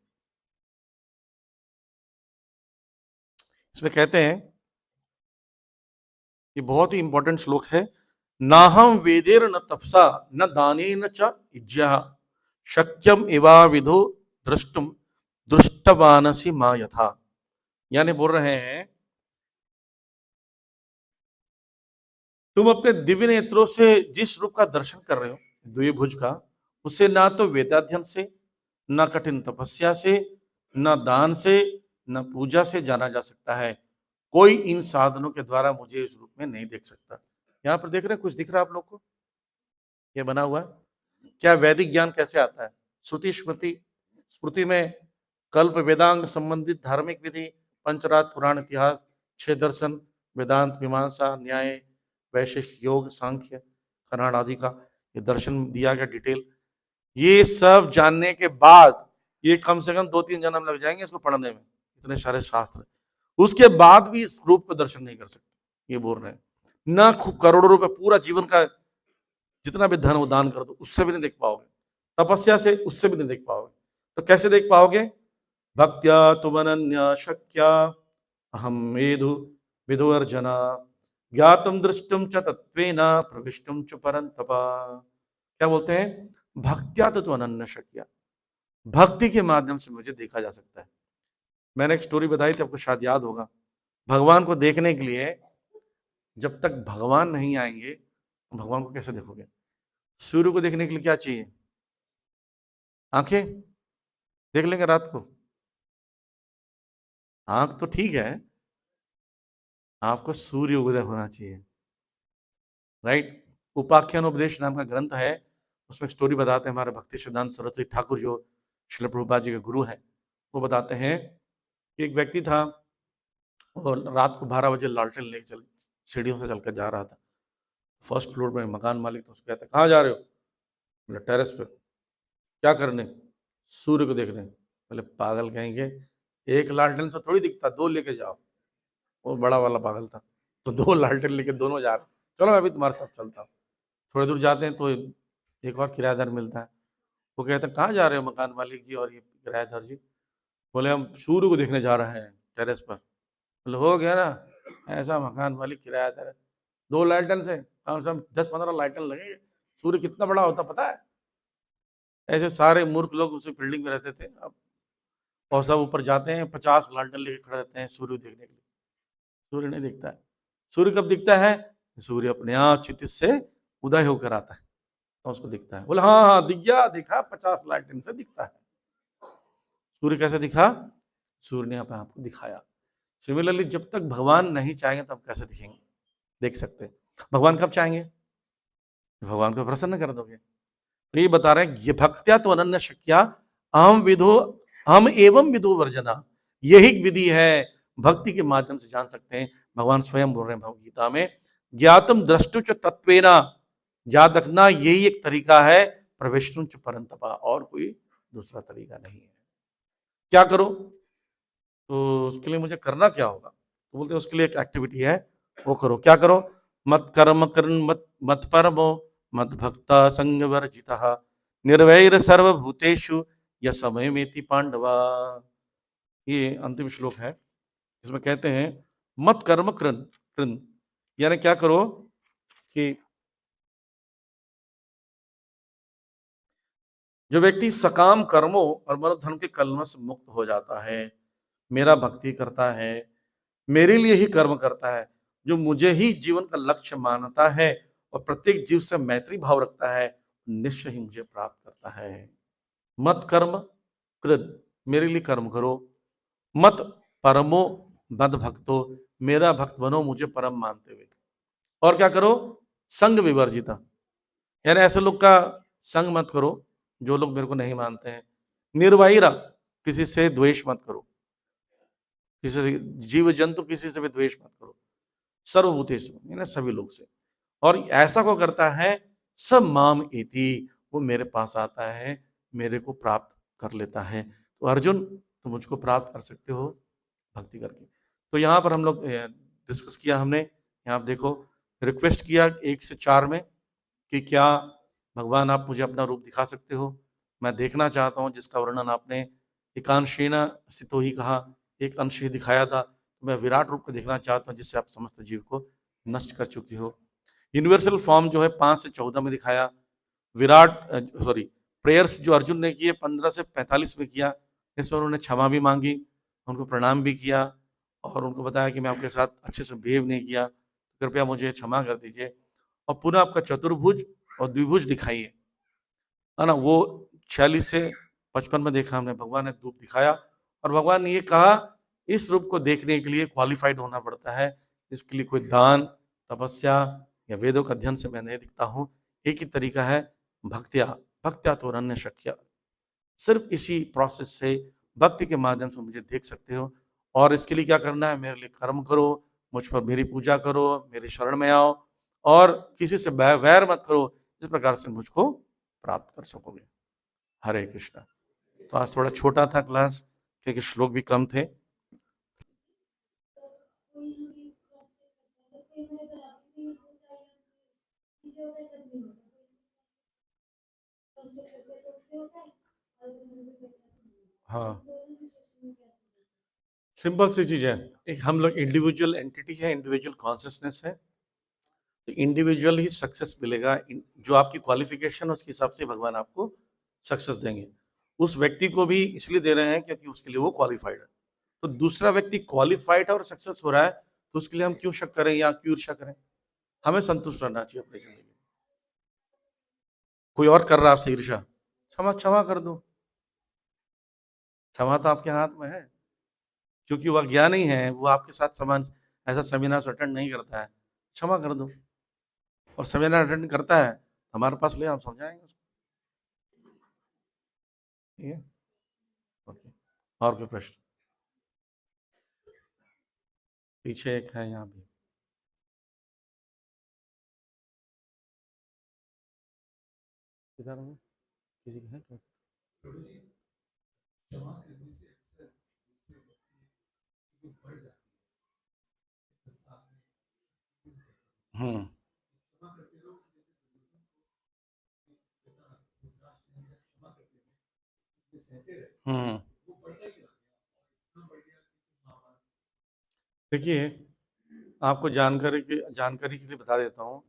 A: इसमें कहते हैं, ये बहुत ही इंपॉर्टेंट श्लोक है, नाहम वेदेर न तपसा न दाने न च इज्या शक्यम एवा विधो दृष्टुम दृष्टवानसी मां यथा। यानी बोल रहे हैं, तुम अपने दिव्य नेत्रों से जिस रूप का दर्शन कर रहे हो द्विभुज का, उसे ना तो वेदाध्ययन से, न कठिन तपस्या से, न दान से, न पूजा से जाना जा सकता है। कोई इन साधनों के द्वारा मुझे इस रूप में नहीं देख सकता। यहाँ पर देख रहे हैं, कुछ दिख रहा है आप लोग को, ये बना हुआ है। क्या वैदिक ज्ञान कैसे आता है, श्रुति स्मृति, स्मृति में कल्प वेदांग संबंधित धार्मिक विधि, पंचरात पुराण इतिहास, छह दर्शन, वेदांत मीमांसा न्याय वैशेषिक योग सांख्य कनाड आदि का ये दर्शन दिया गया डिटेल। ये सब जानने के बाद ये कम से कम 2-3 जन्म लग जाएंगे इसको पढ़ने में, इतने सारे शास्त्र, उसके बाद भी इस रूप का दर्शन नहीं कर सकते। ये बोल रहे हैं ना, खूब करोड़ों रुपए पूरा जीवन का जितना भी धन वो दान कर दो, उससे भी नहीं देख पाओगे, तपस्या से उससे भी नहीं देख पाओगे। तो कैसे देख पाओगे, भक्त्या तुम अनन्या शक्या अहम मेधु विधु अर्जना ज्ञातम दृष्टम च तत्वेन प्रविष्टम च परंतपा। क्या बोलते हैं, भक्त्या तो अनन्य शक्या, भक्ति के माध्यम से मुझे देखा जा सकता है। मैंने एक स्टोरी बताई थी, आपको शायद याद होगा, भगवान को देखने के लिए जब तक भगवान नहीं आएंगे भगवान को कैसे देखोगे। सूर्य को देखने के लिए क्या चाहिए? आंखें। देख लेंगे रात को। आंख तो ठीक है, आपको सूर्य उदय होना चाहिए, राइट। उपाख्यान उपदेश नाम का ग्रंथ है, उसमें स्टोरी बताते हैं हमारे भक्ति सिद्धांत सरस्वती ठाकुर जो श्रील प्रभुपाद जी के गुरु हैं, वो बताते हैं कि एक व्यक्ति था और रात को 12 बजे लालटेन लेके चल सीढ़ियों से चलकर जा रहा था। फर्स्ट फ्लोर में मकान मालिक तो उसको कहता है, कहाँ जा रहे हो? बोले टेरेस पे। क्या करने? सूर्य को देखने। बोले पागल कहेंगे, एक लालटेन से थोड़ी दिखता, दो लेके जाओ। वो बड़ा वाला पागल था, तो दो लालटेन लेके दोनों जा रहे, चलो मैं भी तुम्हारे साथ चलता हूँ। थोड़ी दूर जाते हैं तो एक और किराएदार मिलता है। वो कहते हैं, कहाँ जा रहे हो मकान मालिक जी और ये किराएदार जी? बोले हम सूर्य को देखने जा रहे हैं टेरेस पर। बोले हो गया ना, ऐसा मकान मालिक किराएदार है, दो लालटेन से कम से कम 10-15 लालटेन लगेंगे, सूर्य कितना बड़ा होता पता है? ऐसे सारे मूर्ख लोग उसी बिल्डिंग में रहते थे। अब और सब ऊपर जाते हैं, 50 लालटेन लेके खड़े रहते हैं सूर्य देखने के लिए। सूर्य नहीं दिखता है। सूर्य कब दिखता है? सूर्य अपने आप क्षितिज से उदय होकर आता है तो उसको दिखता है। बोले हाँ हाँ दिख गया, दिखा, 50 लालटेन से दिखता है। सूर्य कैसे दिखा? सूर्य ने अपने आपको दिखाया। सिमिलरली जब तक भगवान नहीं चाहेंगे तब कैसे दिखेंगे, देख सकते हैं। भगवान कब चाहेंगे? भगवान को प्रसन्न कर दोगे। तो ये बता रहे हैं, ये भक्त्या तो अनन्य शक्या अहम विदो, हम एवं विदो वर्जना, यही विधि है, भक्ति के माध्यम से जान सकते हैं। भगवान स्वयं बोल रहे हैं भगवद गीता में, ज्ञातम द्रष्टुच तत्वेना, याद रखना यही एक तरीका है, प्रवेशनुच परंतपा, और कोई दूसरा तरीका नहीं है। क्या करो? तो उसके लिए मुझे करना क्या होगा? तो बोलते हैं उसके लिए एक एक्टिविटी है, वो करो। क्या करो? मत कर्म करन मत मत परमो मत भक्ता संग वर्जिता निर्वैर सर्वभूतेषु समय मेति पांडवा। ये अंतिम श्लोक है। इसमें कहते हैं मत कर्म कृन कृन, यानी क्या करो कि जो व्यक्ति सकाम कर्मों और मनोधर्म के कलमश मुक्त हो जाता है, मेरा भक्ति करता है, मेरे लिए ही कर्म करता है, जो मुझे ही जीवन का लक्ष्य मानता है और प्रत्येक जीव से मैत्री भाव रखता है, निश्चय ही मुझे प्राप्त करता है। मत कर्म कृत, मेरे लिए कर्म करो। मत परमो मद भक्तो, मेरा भक्त बनो मुझे परम मानते हुए। और क्या करो? संग विवर्जिता, यानी ऐसे लोग का संग मत करो जो लोग मेरे को नहीं मानते हैं। निर्वैरा, किसी से द्वेष मत करो, किसी से जीव जंतु किसी से भी द्वेष मत करो। सर्वभूतेषु, यानी सभी लोग से। और ऐसा को करता है सब माम एति, वो मेरे पास आता है, मेरे को प्राप्त कर लेता है। तो अर्जुन तुम मुझको प्राप्त कर सकते हो भक्ति करके। तो यहाँ पर हम लोग डिस्कस किया हमने, यहाँ आप देखो, रिक्वेस्ट किया 1 से 4 में कि क्या भगवान आप मुझे अपना रूप दिखा सकते हो, मैं देखना चाहता हूँ, जिसका वर्णन आपने एकांशेन स्थितो ही कहा, एक अंश ही दिखाया था। मैं विराट रूप को देखना चाहता हूँ जिससे आप समस्त जीव को नष्ट कर चुकी हो। यूनिवर्सल फॉर्म जो है 5 से 14 में दिखाया। विराट सॉरी प्रेयर्स जो अर्जुन ने किए 15 से 45 में किया, इसमें उन्होंने क्षमा भी मांगी, उनको प्रणाम भी किया और उनको बताया कि मैं आपके साथ अच्छे से बिहेव नहीं किया, कृपया मुझे क्षमा कर दीजिए। और पुनः आपका चतुर्भुज और द्विभुज दिखाइए, है ना। वो 46 से 55 में देखा हमने, भगवान ने रूप दिखाया और भगवान ने ये कहा इस रूप को देखने के लिए क्वालिफाइड होना पड़ता है, इसके लिए कोई दान तपस्या या वेदों का अध्ययन से मैं नहीं दिखता हूँ। एक ही तरीका है, भक्त्या, भक्त्या तो अन्य शक्य, सिर्फ इसी प्रोसेस से भक्ति के माध्यम से मुझे देख सकते हो। और इसके लिए क्या करना है? मेरे लिए कर्म करो, मुझ पर मेरी पूजा करो, मेरे शरण में आओ और किसी से वैर मत करो, इस प्रकार से मुझको प्राप्त कर सकोगे। हरे कृष्णा। तो आज थोड़ा छोटा था क्लास क्योंकि श्लोक भी कम थे। हाँ, सिंपल सी चीज है, एक हम लोग इंडिविजुअल एंटिटी है, इंडिविजुअल कॉन्शियसनेस है, तो इंडिविजुअल ही सक्सेस मिलेगा। जो आपकी क्वालिफिकेशन है उसके हिसाब से भगवान आपको सक्सेस देंगे। उस व्यक्ति को भी इसलिए दे रहे हैं क्योंकि उसके लिए वो क्वालिफाइड है। तो दूसरा व्यक्ति क्वालिफाइड है और सक्सेस हो रहा है, तो उसके लिए हम क्यों शक करें या क्यों ईर्ष्या करें? हमें संतुष्ट रहना चाहिए अपनी जिंदगी में। कोई और कर रहा है आपसे ईर्ष्या, क्षमा क्षमा कर दो, क्षमा तो आपके हाथ में है। क्योंकि वो अज्ञानी है, वो आपके साथ समान ऐसा सेमिनार अटेंड नहीं करता है, क्षमा कर दो। और सेमिनार अटेंड करता है, हमारे पास ले, हम समझाएंगे उसको। ठीक है, ओके। और कोई प्रश्न? पीछे एक है यहाँ भी। किधर है? किसी का है क्या? हम्म हम्म। देखिए, आपको जानकारी के लिए बता देता हूँ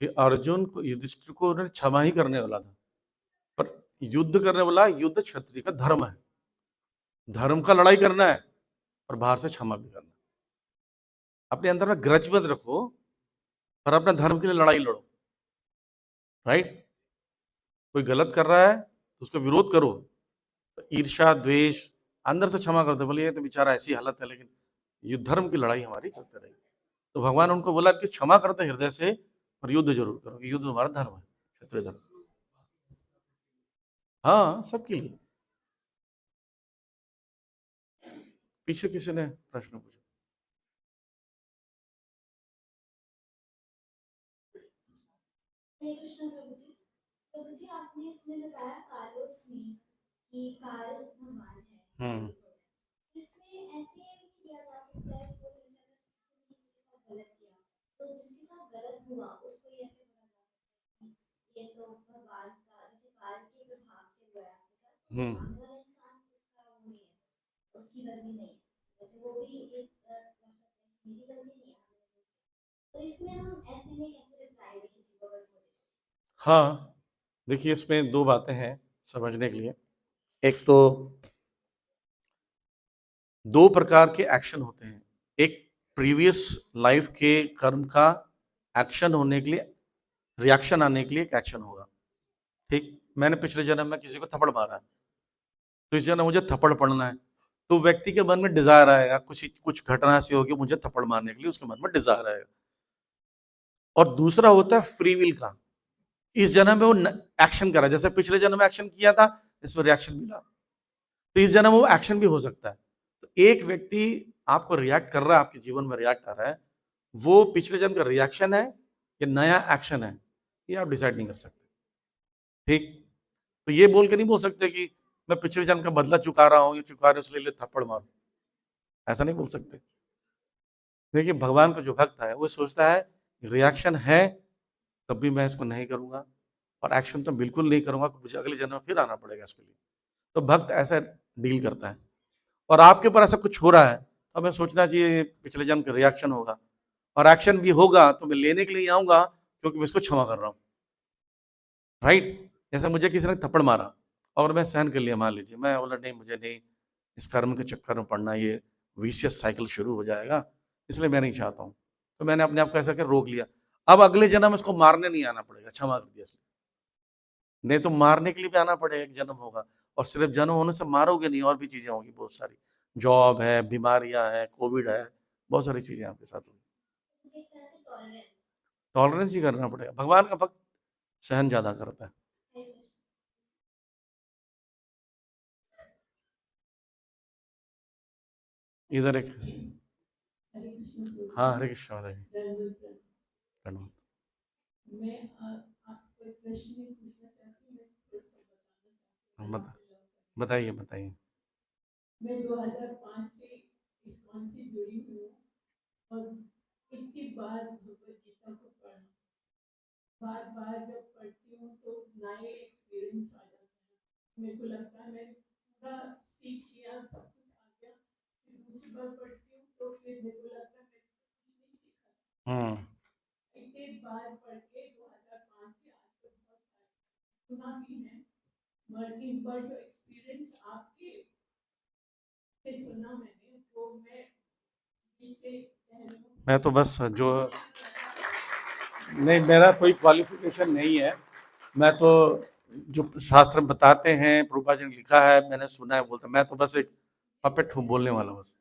A: कि अर्जुन को, युधिष्ठिर को उन्होंने क्षमा ही करने वाला था, पर युद्ध करने वाला, युद्ध क्षत्रिय का धर्म है, धर्म का लड़ाई करना है, और बाहर से क्षमा भी करना है। अपने अंदर में ग्रज मत रखो, पर अपने धर्म के लिए लड़ाई लड़ो। राइट? कोई गलत कर रहा है तो उसका विरोध करो, तो ईर्ष्या द्वेष, अंदर से क्षमा कर दो, बोले ये तो बेचारा ऐसी हालत है, लेकिन ये धर्म की लड़ाई हमारी चलती रहेगी। तो भगवान उनको बोला कि क्षमा करते हृदय से, और युद्ध जरूर करो, युद्ध हमारा धर्म है, क्षत्रिय धर्म। हाँ, सबके लिए। पीछे किसी ने प्रश्न पूछा? हरे कृष्ण प्रभु जी। प्रभु जी, आपने इसमें बताया कालोस में कि काल भगवान है, जिसमें ऐसे किया जा सकता है, इसको जैसे अगर किसी ने किसी के साथ गलत किया, तो जिसके साथ गलत हुआ उसको ये ऐसे बोला जा सकता है कि ये तो भगवान का, जैसे काल के प्रभाव से हुआ है आपके साथ, तो सामने वाला इंसान इसका वो नहीं है, उसकी गलती नहीं है, जैसे वो भी एक कर सकते हैं, मेरी गलती नहीं है, तो इसमें हम ऐसे में कैसे रिप्लाई दें किसी को अगर बोले? हाँ, देखिए, इसमें दो बातें हैं समझने के लिए। एक तो दो प्रकार के एक्शन होते हैं, एक प्रीवियस लाइफ के कर्म का एक्शन होने के लिए, रिएक्शन आने के लिए एक एक्शन होगा। ठीक, मैंने पिछले जन्म में किसी को थप्पड़ मारा है, तो इस जन्म मुझे थप्पड़ पड़ना है, तो व्यक्ति के मन में डिजायर आएगा, कुछ कुछ घटना से होगी, मुझे थप्पड़ मारने के लिए उसके मन में डिजायर आएगा। और दूसरा होता है फ्री विल का, इस जन्म में वो एक्शन करा, जैसे पिछले जन्म में एक्शन किया था, इस पर रिएक्शन मिला, तो इस जन्म वो एक्शन भी हो सकता है। तो एक व्यक्ति आपको रिएक्ट कर रहा है, आपके जीवन में रिएक्ट कर रहा है, वो पिछले जन्म का रिएक्शन है या नया एक्शन है, ये आप डिसाइड नहीं कर सकते। ठीक, तो ये बोल के नहीं बोल सकते कि मैं पिछले जन्म का बदला चुका रहा हूँ, ये चुका रहे इसलिए थप्पड़ मारो, ऐसा नहीं बोल सकते। देखिए, भगवान का जो भक्त है वो सोचता है रिएक्शन है, तब भी मैं इसको नहीं करूंगा, और एक्शन तो बिल्कुल नहीं करूंगा, मुझे अगले जन्म में फिर आना पड़ेगा इसके लिए। तो भक्त ऐसा डील करता है। और आपके ऊपर ऐसा कुछ हो रहा है, तो हमें सोचना चाहिए पिछले जन्म का रिएक्शन होगा, और एक्शन भी होगा तो मैं लेने के लिए आऊंगा, क्योंकि मैं इसको क्षमा कर रहा हूँ। राइट? जैसे मुझे किसी ने थप्पड़ मारा और मैं सहन कर लिया, मान लीजिए, मैं बोला नहीं, मुझे नहीं इस कर्म के चक्कर में पड़ना, ये विशियस साइकिल शुरू हो जाएगा, इसलिए मैं नहीं चाहता हूँ, तो मैंने अपने आप को ऐसा कर रोक लिया। अब अगले जन्म इसको मारने नहीं आना पड़ेगा, क्षमा कर दिया, नहीं तो मारने के लिए भी आना पड़ेगा, एक जन्म होगा। और सिर्फ जन्म होने से मारोगे नहीं, और भी चीजें होंगी बहुत सारी, जॉब है, बीमारियां है, कोविड है, बहुत सारी चीजें आपके साथ होंगी। टॉलरेंस ही करना पड़ेगा, भगवान का भक्त सहन ज्यादा करता है। इधर एक, हाँ, हरे कृष्ण धन्यवाद। मैं आपको एक प्रश्न पूछना चाहती हूँ, बताइए बताइए। मैं 2005 से इस्कॉन से जुड़ी हूँ, और इतनी बार भगवत गीता को पढ़ा, बार बार जब पढ़ती हूँ तो नए एक्सपीरियंस आ जाता है, मेरे को लगता है मैं पूरा सीख लिया, सब कुछ आ गया, फिर दूसरी बार पढ़ती हूँ तो फिर मेरे को लगता है मैं कुछ नहीं सीखा। इतने बार पढ़ के 2005 से आज तक बहुत सारे सुना भी है, मगर इस बार जो एक्सपीरियंस आपके से सुना मैंने, वो मैं तो बस जो, नहीं, मेरा कोई क्वालिफिकेशन नहीं है, मैं तो जो शास्त्र में बताते हैं, प्रभुपाद जी ने लिखा है, मैंने सुना है, बोलता मैं तो बस एक पपेट हूँ, बोलने वाला बस।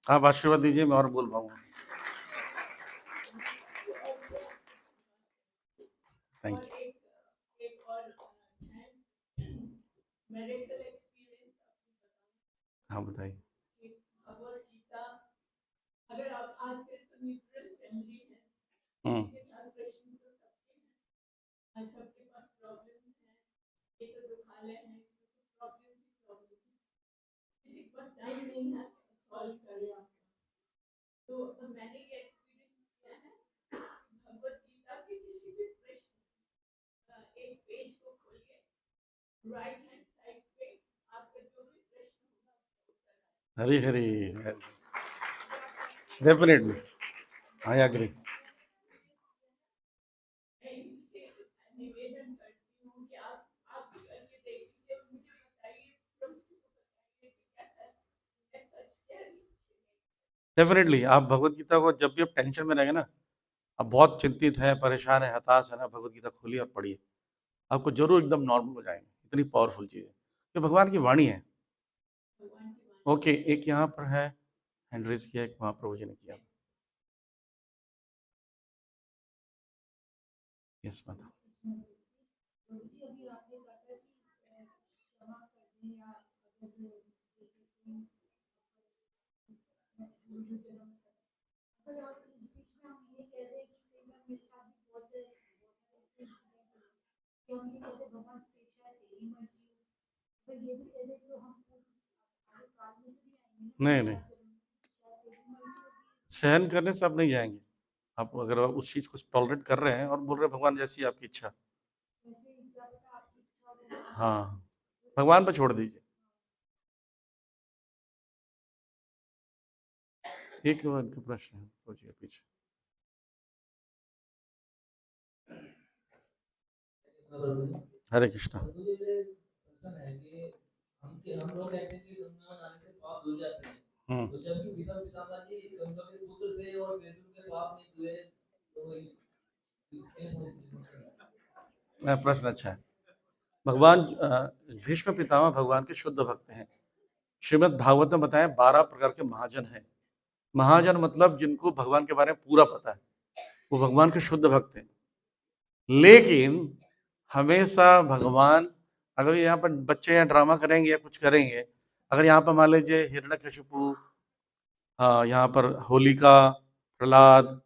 A: आप आशीर्वाद दीजिए, मैं और बोल पाऊंगा। Thank you. हाँ बताइए। हम्म। Hari Hari, definitely I agree. Definitely आप भगवत गीता को जब भी आप टेंशन में रहेंगे ना, आप बहुत चिंतित हैं, परेशान है, हताश है ना, भगवत गीता खोलिए और पढ़िए, आपको जरूर एकदम नॉर्मल हो जाएंगे। इतनी पावरफुल चीज है, ये भगवान की वाणी है। ओके, एक यहाँ पर है हैंड रेज किया, एक वहां प्रभु जी ने किया। यस माता। नहीं नहीं, सहन करने से आप नहीं जाएंगे। आप अगर उस चीज को टॉलरेट कर रहे हैं और बोल रहे हैं भगवान जैसी आपकी इच्छा, हाँ, भगवान पर छोड़ दीजिए। एक प्रश्न है, सोचिए पीछे। हरे कृष्णा। प्रश्न अच्छा है। भगवान भीष्म पितामह भगवान के शुद्ध भक्त हैं। श्रीमद् भागवत में बताया 12 प्रकार के महाजन हैं। महाजन मतलब जिनको भगवान के बारे में पूरा पता है, वो भगवान के शुद्ध भक्त हैं। लेकिन हमेशा भगवान, अगर यहाँ पर बच्चे यहाँ ड्रामा करेंगे या कुछ करेंगे, अगर यहाँ पर मान लीजिए हिरण्यकशिपु, यहाँ पर होलिका, प्रहलाद,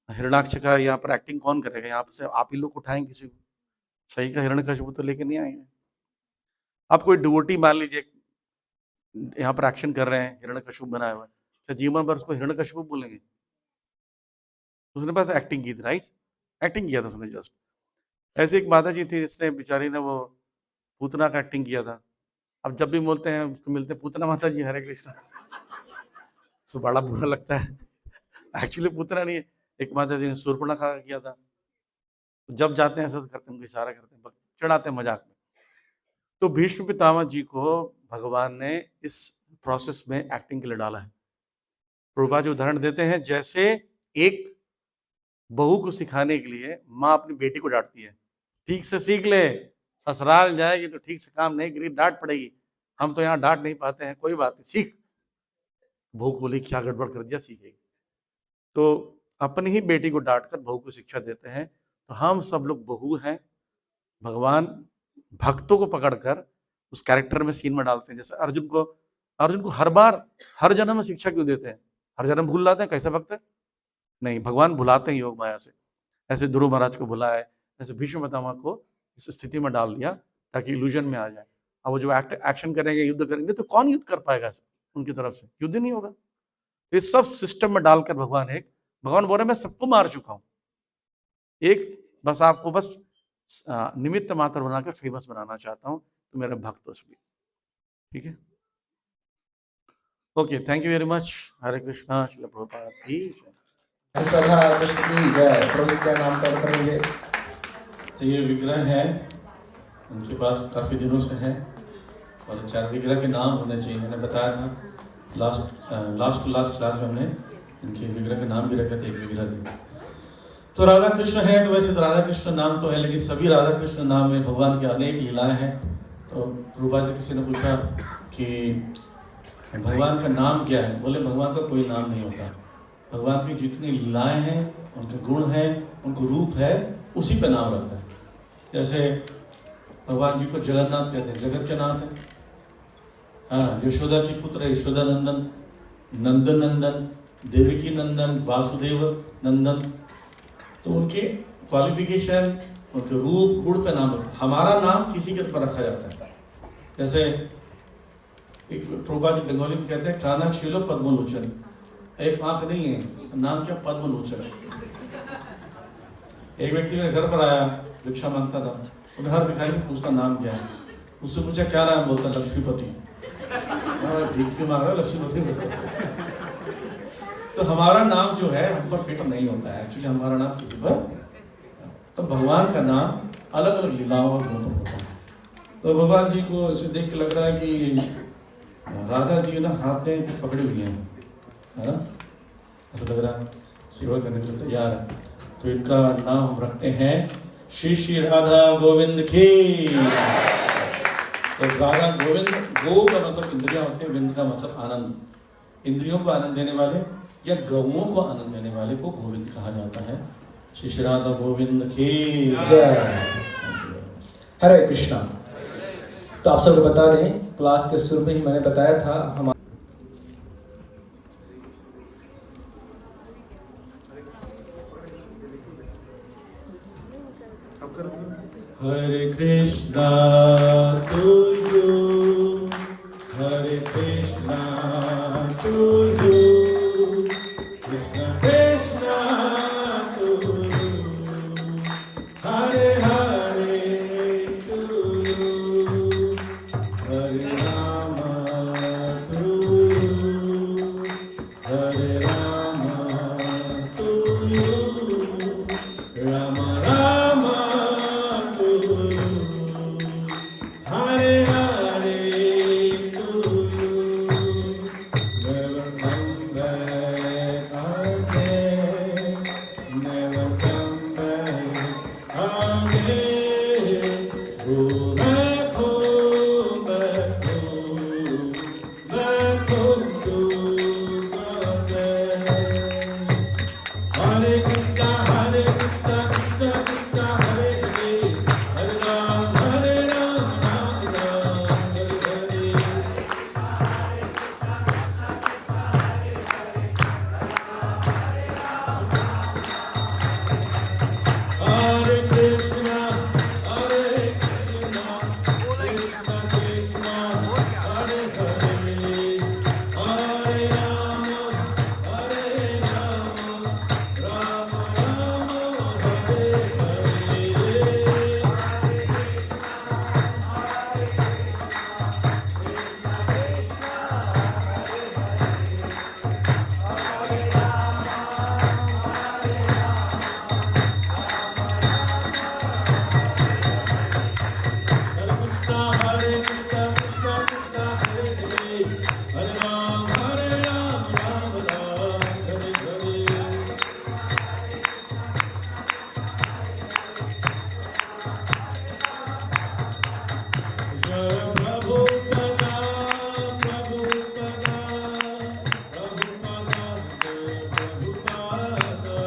A: हिरणाक्ष का यहाँ पर एक्टिंग कौन करेगा? यहाँ से आप ही लोग उठाएंगे किसी को, सही का हिरण्यकशिपु तो लेके नहीं आएंगे। आप कोई डिवोटी मान लीजिए यहाँ पर एक्शन कर रहे हैं, हिरण्यकशिपु बनाया हुआ है, तो जीवन भर उसको हिरण्यकशिपु बोलेंगे? उसने बस एक्टिंग की थी, राइट? एक्टिंग किया था उसने जस्ट। ऐसे एक माता जी थी जिसने बेचारी ने वो पूतना का एक्टिंग किया था। अब जब भी बोलते हैं उसको, मिलते हैं, पूतना माता जी हरे कृष्णा, तो बड़ा बुरा लगता है। एक्चुअली पूतना नहीं है, एक माता जी ने शूर्पणखा किया था। जब जाते हैं ऐसा करते हैं, इशारा करते हैं, चढ़ाते हैं मजाक में। तो भीष्म पितामह जी को भगवान ने इस प्रोसेस में एक्टिंग के लिए डाला है। प्रभुपाद जी उदाहरण देते हैं, जैसे एक बहू को सिखाने के लिए माँ अपनी बेटी को डांटती है, ठीक से सीख ले, ससुराल जाएगी तो ठीक से काम नहीं करेगी, डांट पड़ेगी। हम तो यहाँ डांट नहीं पाते हैं, कोई बात नहीं, सीख। बहू को बोली क्या गड़बड़ कर दिया, सीखेगी। तो अपनी ही बेटी को डांटकर बहू को शिक्षा देते हैं। तो हम सब लोग बहू हैं, भगवान भक्तों को पकड़कर उस कैरेक्टर में, सीन में डालते हैं। जैसे अर्जुन को हर बार, हर जन्म में शिक्षा क्यों देते हैं? हर जन्म भूल जाते हैं, कैसा भक्त है? नहीं, भगवान भुलाते हैं योग माया से। ऐसे ध्रुव महाराज को भुलाए, ऐसे भीष्म पितामह को इस स्थिति में डाल दिया ताकि इल्यूजन में आ जाए। अब वो जो एक्शन करेंगे, युद्ध करेंगे, तो कौन युद्ध कर पाएगा उनकी तरफ से? युद्ध नहीं होगा। तो इस सब सिस्टम में डालकर भगवान बोल रहे मैं सबको मार चुका हूं, एक बस आपको बस निमित्त मात्र बनाकर फेमस बनाना चाहता हूं, तो मेरे भक्त हो सभी। ठीक है, okay, thank you very much. Hare Krishna. Srila Prabhupada की जय।
B: कृष्ण की जय। प्रोजेक्ट का नाम करेंगे।
A: तो ये विग्रह है, उनके पास काफ़ी दिनों से है और 4 विग्रह के नाम होने चाहिए। मैंने बताया था लास्ट क्लास में हमने इनके विग्रह के नाम भी रखे थे, एक विग्रह के। तो राधा कृष्ण है, तो वैसे तो राधा कृष्ण नाम तो है, लेकिन सभी राधा कृष्ण नाम में भगवान की अनेक लीलाएं हैं। तो रूपा से किसी ने पूछा कि भगवान का नाम क्या है, बोले भगवान का कोई नाम नहीं होता। भगवान की जितनी लीलाएं हैं, उनके गुण हैं, उनको रूप है, उसी पे नाम रहता है। जैसे भगवान जी को जगन्नाथ कहते हैं, जगत के नाथ है। हाँ, यशोदा की पुत्र है, यशोदा नंदन, नंदन नंदन, देवकी नंदन, वासुदेव नंदन। तो उनके क्वालिफिकेशन, उनके रूप गुण पे नाम होता है। हमारा नाम किसी के ऊपर रखा जाता है। जैसे एक प्रभुपाद जी बंगाली में कहते हैं काना छीलो पद्मलोचन, एक आंख नहीं है, नाम क्या पद्मलोचन। एक व्यक्ति मेरे घर पर आया, भिक्षा मांगता था, तो मैं हर भिखारी से पूछता नाम क्या है। उससे पूछा क्या नाम, बोलता लक्ष्मीपति। भीख क्यों मांग रहा है, लक्ष्मीपति। तो हमारा नाम जो है हम पर फिट नहीं होता है, एक्चुअली हमारा नाम किसी पर, तो भगवान का नाम अलग अलग लीलाओं और गुणों पर होता है। तो भगवान जी को इसे देख के लग रहा है कि राधा जी ना हाथ में पकड़ी हुई है ना, ऐसा लग रहा है सेवा करने के लिए तैयार है। तो इनका नाम हम रखते हैं श्री श्री राधा गोविंद की। तो राधा गोविंद, गो का मतलब इंद्रियां होते हैं, विंद का मतलब आनंद। इंद्रियों को आनंद देने वाले या गौओं को आनंद देने वाले को गोविंद कहा जाता है। श्री श्री राधा गोविंद की
B: जय। हरे कृष्णा। तो आप सबको बता दें, क्लास के शुरू में ही मैंने बताया था हम
A: Hare Krishna to you, Hare Krishna to you, Krishna Krishna to you, Hare Hare to you, Hare Ram to you, Hare Ram to you, Ram Ram to you, Hare Hare to you, never come back again, never come back again, go back home, back home, back home to again. Hare Krishna, Hare Krishna, Krishna Krishna, Hare Hare, Hare Ram, Ram Ram, Hare Hare. Hare Krishna, Hare Krishna, Krishna Krishna, Hare Hare, Hare Rama, Hare Rama, Rama Rama, Hare Hare. Hare Krishna, Hare Krishna, Krishna Krishna, Hare Hare, Hare Ram, Ram Ram, Hare Hare. Jai Prabhupada, Prabhupada, Prabhupada, Prabhupada.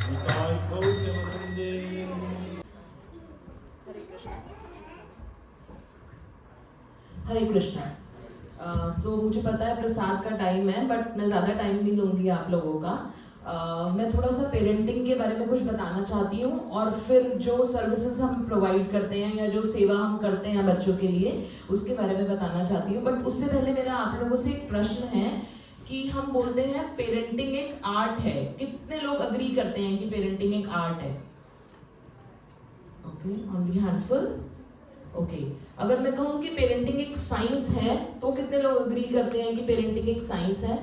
A: Nitai Gaurya Mandir.
C: हरे कृष्णा। तो मुझे पता है प्रसाद का time है, but मैं ज़्यादा time नहीं लूँगी आप लोगों का। मैं थोड़ा सा पेरेंटिंग के बारे में कुछ बताना चाहती हूँ, और फिर जो सर्विसेज हम प्रोवाइड करते हैं या जो सेवा हम करते हैं बच्चों के लिए, उसके बारे में बताना चाहती हूँ। बट उससे पहले मेरा आप लोगों से एक प्रश्न है कि हम बोलते हैं पेरेंटिंग एक आर्ट है। कितने लोग अग्री करते हैं कि पेरेंटिंग एक आर्ट है? Okay, only handful. ओके, अगर मैं कहूँ कि पेरेंटिंग एक साइंस है, तो कितने लोग अग्री करते हैं कि पेरेंटिंग एक साइंस है?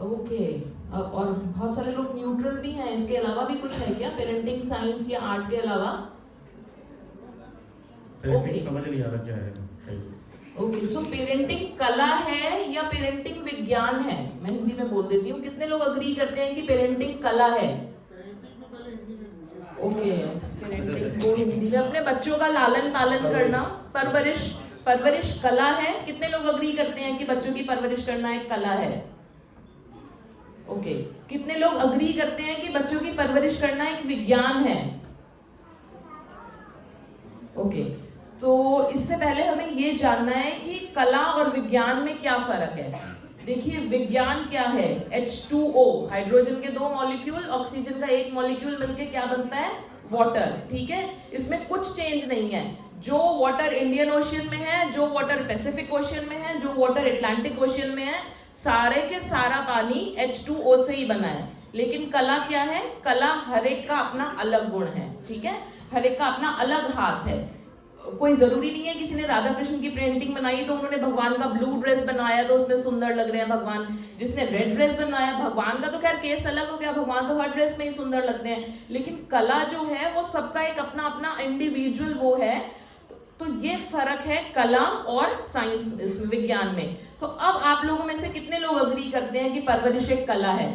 C: ओके। और बहुत सारे लोग न्यूट्रल भी हैं, इसके अलावा भी कुछ है क्या पेरेंटिंग साइंस या आर्ट के अलावा?
A: पेरेंटिंग समझ नहीं आ रहा क्या है।
C: ओके, सो पेरेंटिंग कला है या पेरेंटिंग विज्ञान है? मैं हिंदी में बोल देती हूँ, कितने लोग अग्री करते हैं कि पेरेंटिंग कला है? ओके, पेरेंटिंग को हिंदी में अपने बच्चों का लालन पालन करना, परवरिश कला है। कितने लोग अग्री करते हैं कि बच्चों की परवरिश करना एक कला है? ओके, कितने लोग अग्री करते हैं कि बच्चों की परवरिश करना एक विज्ञान है? ओके, तो इससे पहले हमें ये जानना है कि कला और विज्ञान में क्या फर्क है। देखिए, विज्ञान क्या है? H2O, हाइड्रोजन के 2 मॉलिक्यूल, ऑक्सीजन का 1 मॉलिक्यूल मिलके क्या बनता है? वाटर। ठीक है, इसमें कुछ चेंज नहीं है। जो वाटर इंडियन ओशियन में है, जो वाटर पैसिफिक ओशियन में है, जो वाटर अटलांटिक ओशियन में है, सारे के सारा पानी H2O से ही बना है। लेकिन कला क्या है? कला हर एक का अपना अलग गुण है। ठीक है, हर एक का अपना अलग हाथ है। कोई जरूरी नहीं है किसी ने राधा कृष्ण की पेंटिंग बनाई तो उन्होंने भगवान का ब्लू ड्रेस बनाया तो उसमें सुंदर लग रहे हैं भगवान। जिसने रेड ड्रेस बनाया, भगवान का तो खैर केस अलग हो गया, भगवान तो हर ड्रेस में ही सुंदर लगते हैं। लेकिन कला जो है वो सबका एक अपना अपना इंडिविजुअल वो है। तो ये फर्क है कला और साइंस, इसमें विज्ञान में। तो अब आप लोगों में से कितने लोग अग्री करते हैं कि परवरिश एक कला है?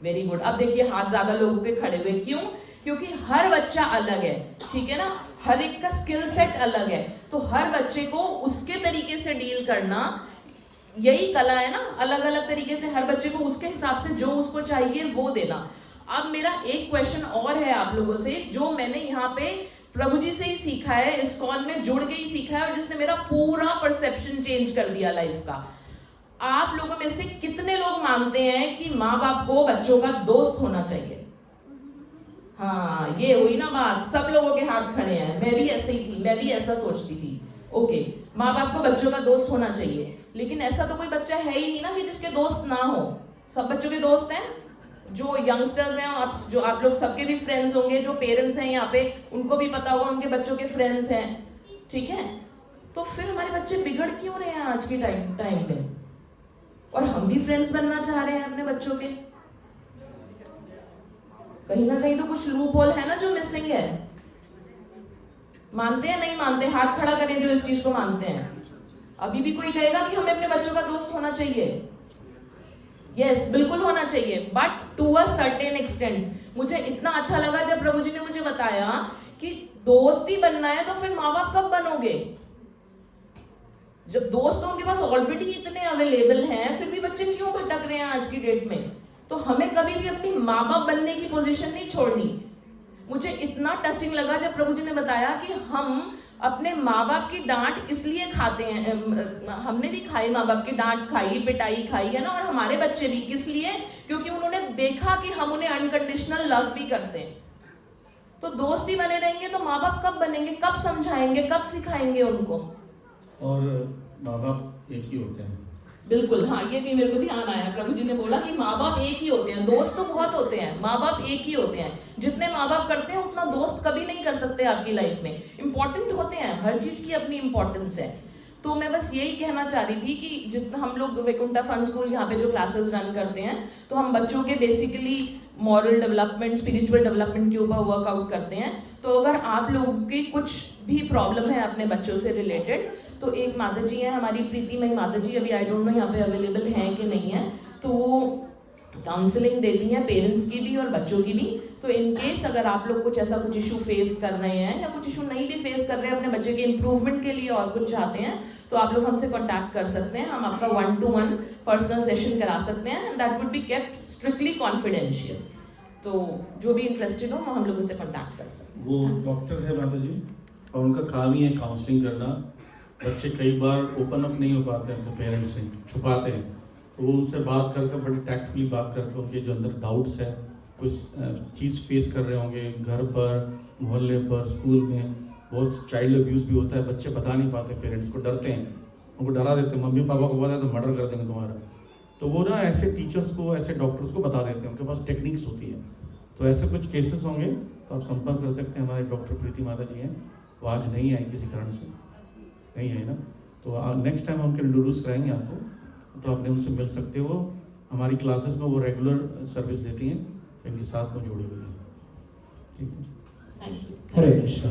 C: Very good. अब देखिए, हाथ ज्यादा लोगों के खड़े हुए। क्यों? क्योंकि हर बच्चा अलग है। ठीक है ना, हर एक का स्किल सेट अलग है, तो हर बच्चे को उसके तरीके से डील करना यही कला है ना। अलग अलग तरीके से हर बच्चे को उसके हिसाब से जो उसको चाहिए वो देना। अब मेरा एक क्वेश्चन और है आप लोगों से, जो मैंने यहाँ पे प्रभु जी से ही सीखा है, इस्कॉन में जुड़ के ही सीखा है, और जिसने मेरा पूरा परसेप्शन चेंज कर दिया लाइफ का। आप लोगों में से कितने लोग मानते हैं कि माँ बाप को बच्चों का दोस्त होना चाहिए? हाँ, ये हुई ना बात, सब लोगों के हाथ खड़े हैं। मैं भी ऐसे ही थी, मैं भी ऐसा सोचती थी। ओके, माँ बाप को बच्चों का दोस्त होना चाहिए, लेकिन ऐसा तो कोई बच्चा है ही नहीं ना कि जिसके दोस्त ना हो। सब बच्चों के दोस्त हैं। जो यंगस्टर्स हैं, जो आप लोग सबके भी फ्रेंड्स होंगे, जो पेरेंट्स हैं यहाँ पे उनको भी पता होगा उनके बच्चों के फ्रेंड्स हैं। ठीक है, तो फिर हमारे बच्चे बिगड़ क्यों रहे हैं आज के टाइम में? और हम भी फ्रेंड्स बनना चाह रहे हैं अपने बच्चों के। कहीं ना कहीं तो कुछ लूप होल है ना जो मिसिंग है। मानते हैं नहीं मानते? हाथ खड़ा करें जो इस चीज को मानते हैं। अभी भी कोई कहेगा कि हमें अपने बच्चों का दोस्त होना चाहिए? यस, बिल्कुल होना चाहिए, but to a certain extent. मुझे इतना अच्छा लगा जब प्रभु जी ने मुझे बताया कि दोस्त ही बनना है तो फिर माँ बाप कब बनोगे? जब दोस्त उनके पास ऑलरेडी इतने अवेलेबल हैं, फिर भी बच्चे क्यों भटक रहे हैं आज की डेट में? तो हमें कभी भी अपनी माँ बाप बनने की पोजीशन नहीं छोड़नी। मुझे इतना टचिंग लगा जब प्रभु जी ने बताया कि हम अपने माँ बाप की डांट इसलिए खाते हैं, हमने भी खाई माँ बाप की डांट खाई, पिटाई खाई है ना, और हमारे बच्चे भी। किस लिए? क्योंकि उन्होंने देखा कि हम उन्हें अनकंडीशनल लव भी करते हैं। तो दोस्त ही बने रहेंगे तो माँ बाप कब बनेंगे? कब समझाएंगे? कब सिखाएंगे उनको?
A: और माँ बाप एक ही होते हैं।
C: बिल्कुल, हाँ, ये भी मेरे को ध्यान आया। प्रभु जी ने बोला कि माँ बाप एक ही होते हैं, दोस्त तो बहुत होते हैं, माँ बाप एक ही होते हैं। जितने माँ बाप करते हैं उतना दोस्त कभी नहीं कर सकते आपकी लाइफ में। इंपॉर्टेंट होते हैं, हर चीज की अपनी इंपॉर्टेंस है। तो मैं बस यही कहना चाह रही थी कि जितना हम लोग वैकुंठा फन स्कूल यहाँ पे जो क्लासेस रन करते हैं, तो हम बच्चों के basically moral development, spiritual development के ऊपर वर्कआउट करते हैं। तो अगर आप लोगों की कुछ भी प्रॉब्लम है अपने बच्चों से रिलेटेड, तो एक माता जी है हमारी, प्रीति मई माता जी, अभी आई डोंट नो यहाँ पे अवेलेबल हैं कि नहीं है, तो वो काउंसलिंग देती हैं पेरेंट्स की भी और बच्चों की भी। तो इन केस अगर आप लोग कुछ ऐसा कुछ इशू फेस कर रहे हैं या कुछ इशू नहीं भी फेस कर रहे हैं, अपने बच्चे के इंप्रूवमेंट के लिए और कुछ चाहते हैं, तो आप लोग हमसे कॉन्टैक्ट कर सकते हैं। हम आपका 1-to-1 पर्सनल सेशन करा सकते हैं, that would be kept strictly confidential. तो जो भी इंटरेस्टेड हो वो हम लोगों से कॉन्टैक्ट कर सकते हैं।
A: वो डॉक्टर है माता जी, और उनका काम ही है काउंसलिंग करना। बच्चे कई बार ओपन अप नहीं हो पाते अपने पेरेंट्स से, छुपाते हैं, तो वो उनसे बात करके बड़े टैक्टफुली बात करके उनके जो अंदर डाउट्स है, कुछ चीज़ फेस कर रहे होंगे घर पर, मोहल्ले पर, स्कूल में, बहुत चाइल्ड अब्यूज़ भी होता है, बच्चे बता नहीं पाते, पेरेंट्स को डरते हैं, उनको डरा देते हैं, मम्मी पापा को पता है तो मर्डर कर देंगे तुम्हारा। तो वो ना ऐसे टीचर्स को, ऐसे डॉक्टर्स को बता देते हैं, उनके पास टेक्निक्स होती है। तो ऐसे कुछ केसेस होंगे तो आप संपर्क कर सकते हैं। हमारे डॉक्टर प्रीति माता जी हैं, वो आज नहीं आई किसी कारण से, नहीं है ना, तो नेक्स्ट टाइम हम उनके इंट्रोड्यूस कराएंगे आपको। तो आपने उनसे मिल सकते हो। हमारी क्लासेस में वो रेगुलर सर्विस देती हैं, इनके साथ में जुड़ी हुई हैं। ठीक है,
C: थैंक यू।
B: हरे कृष्णा।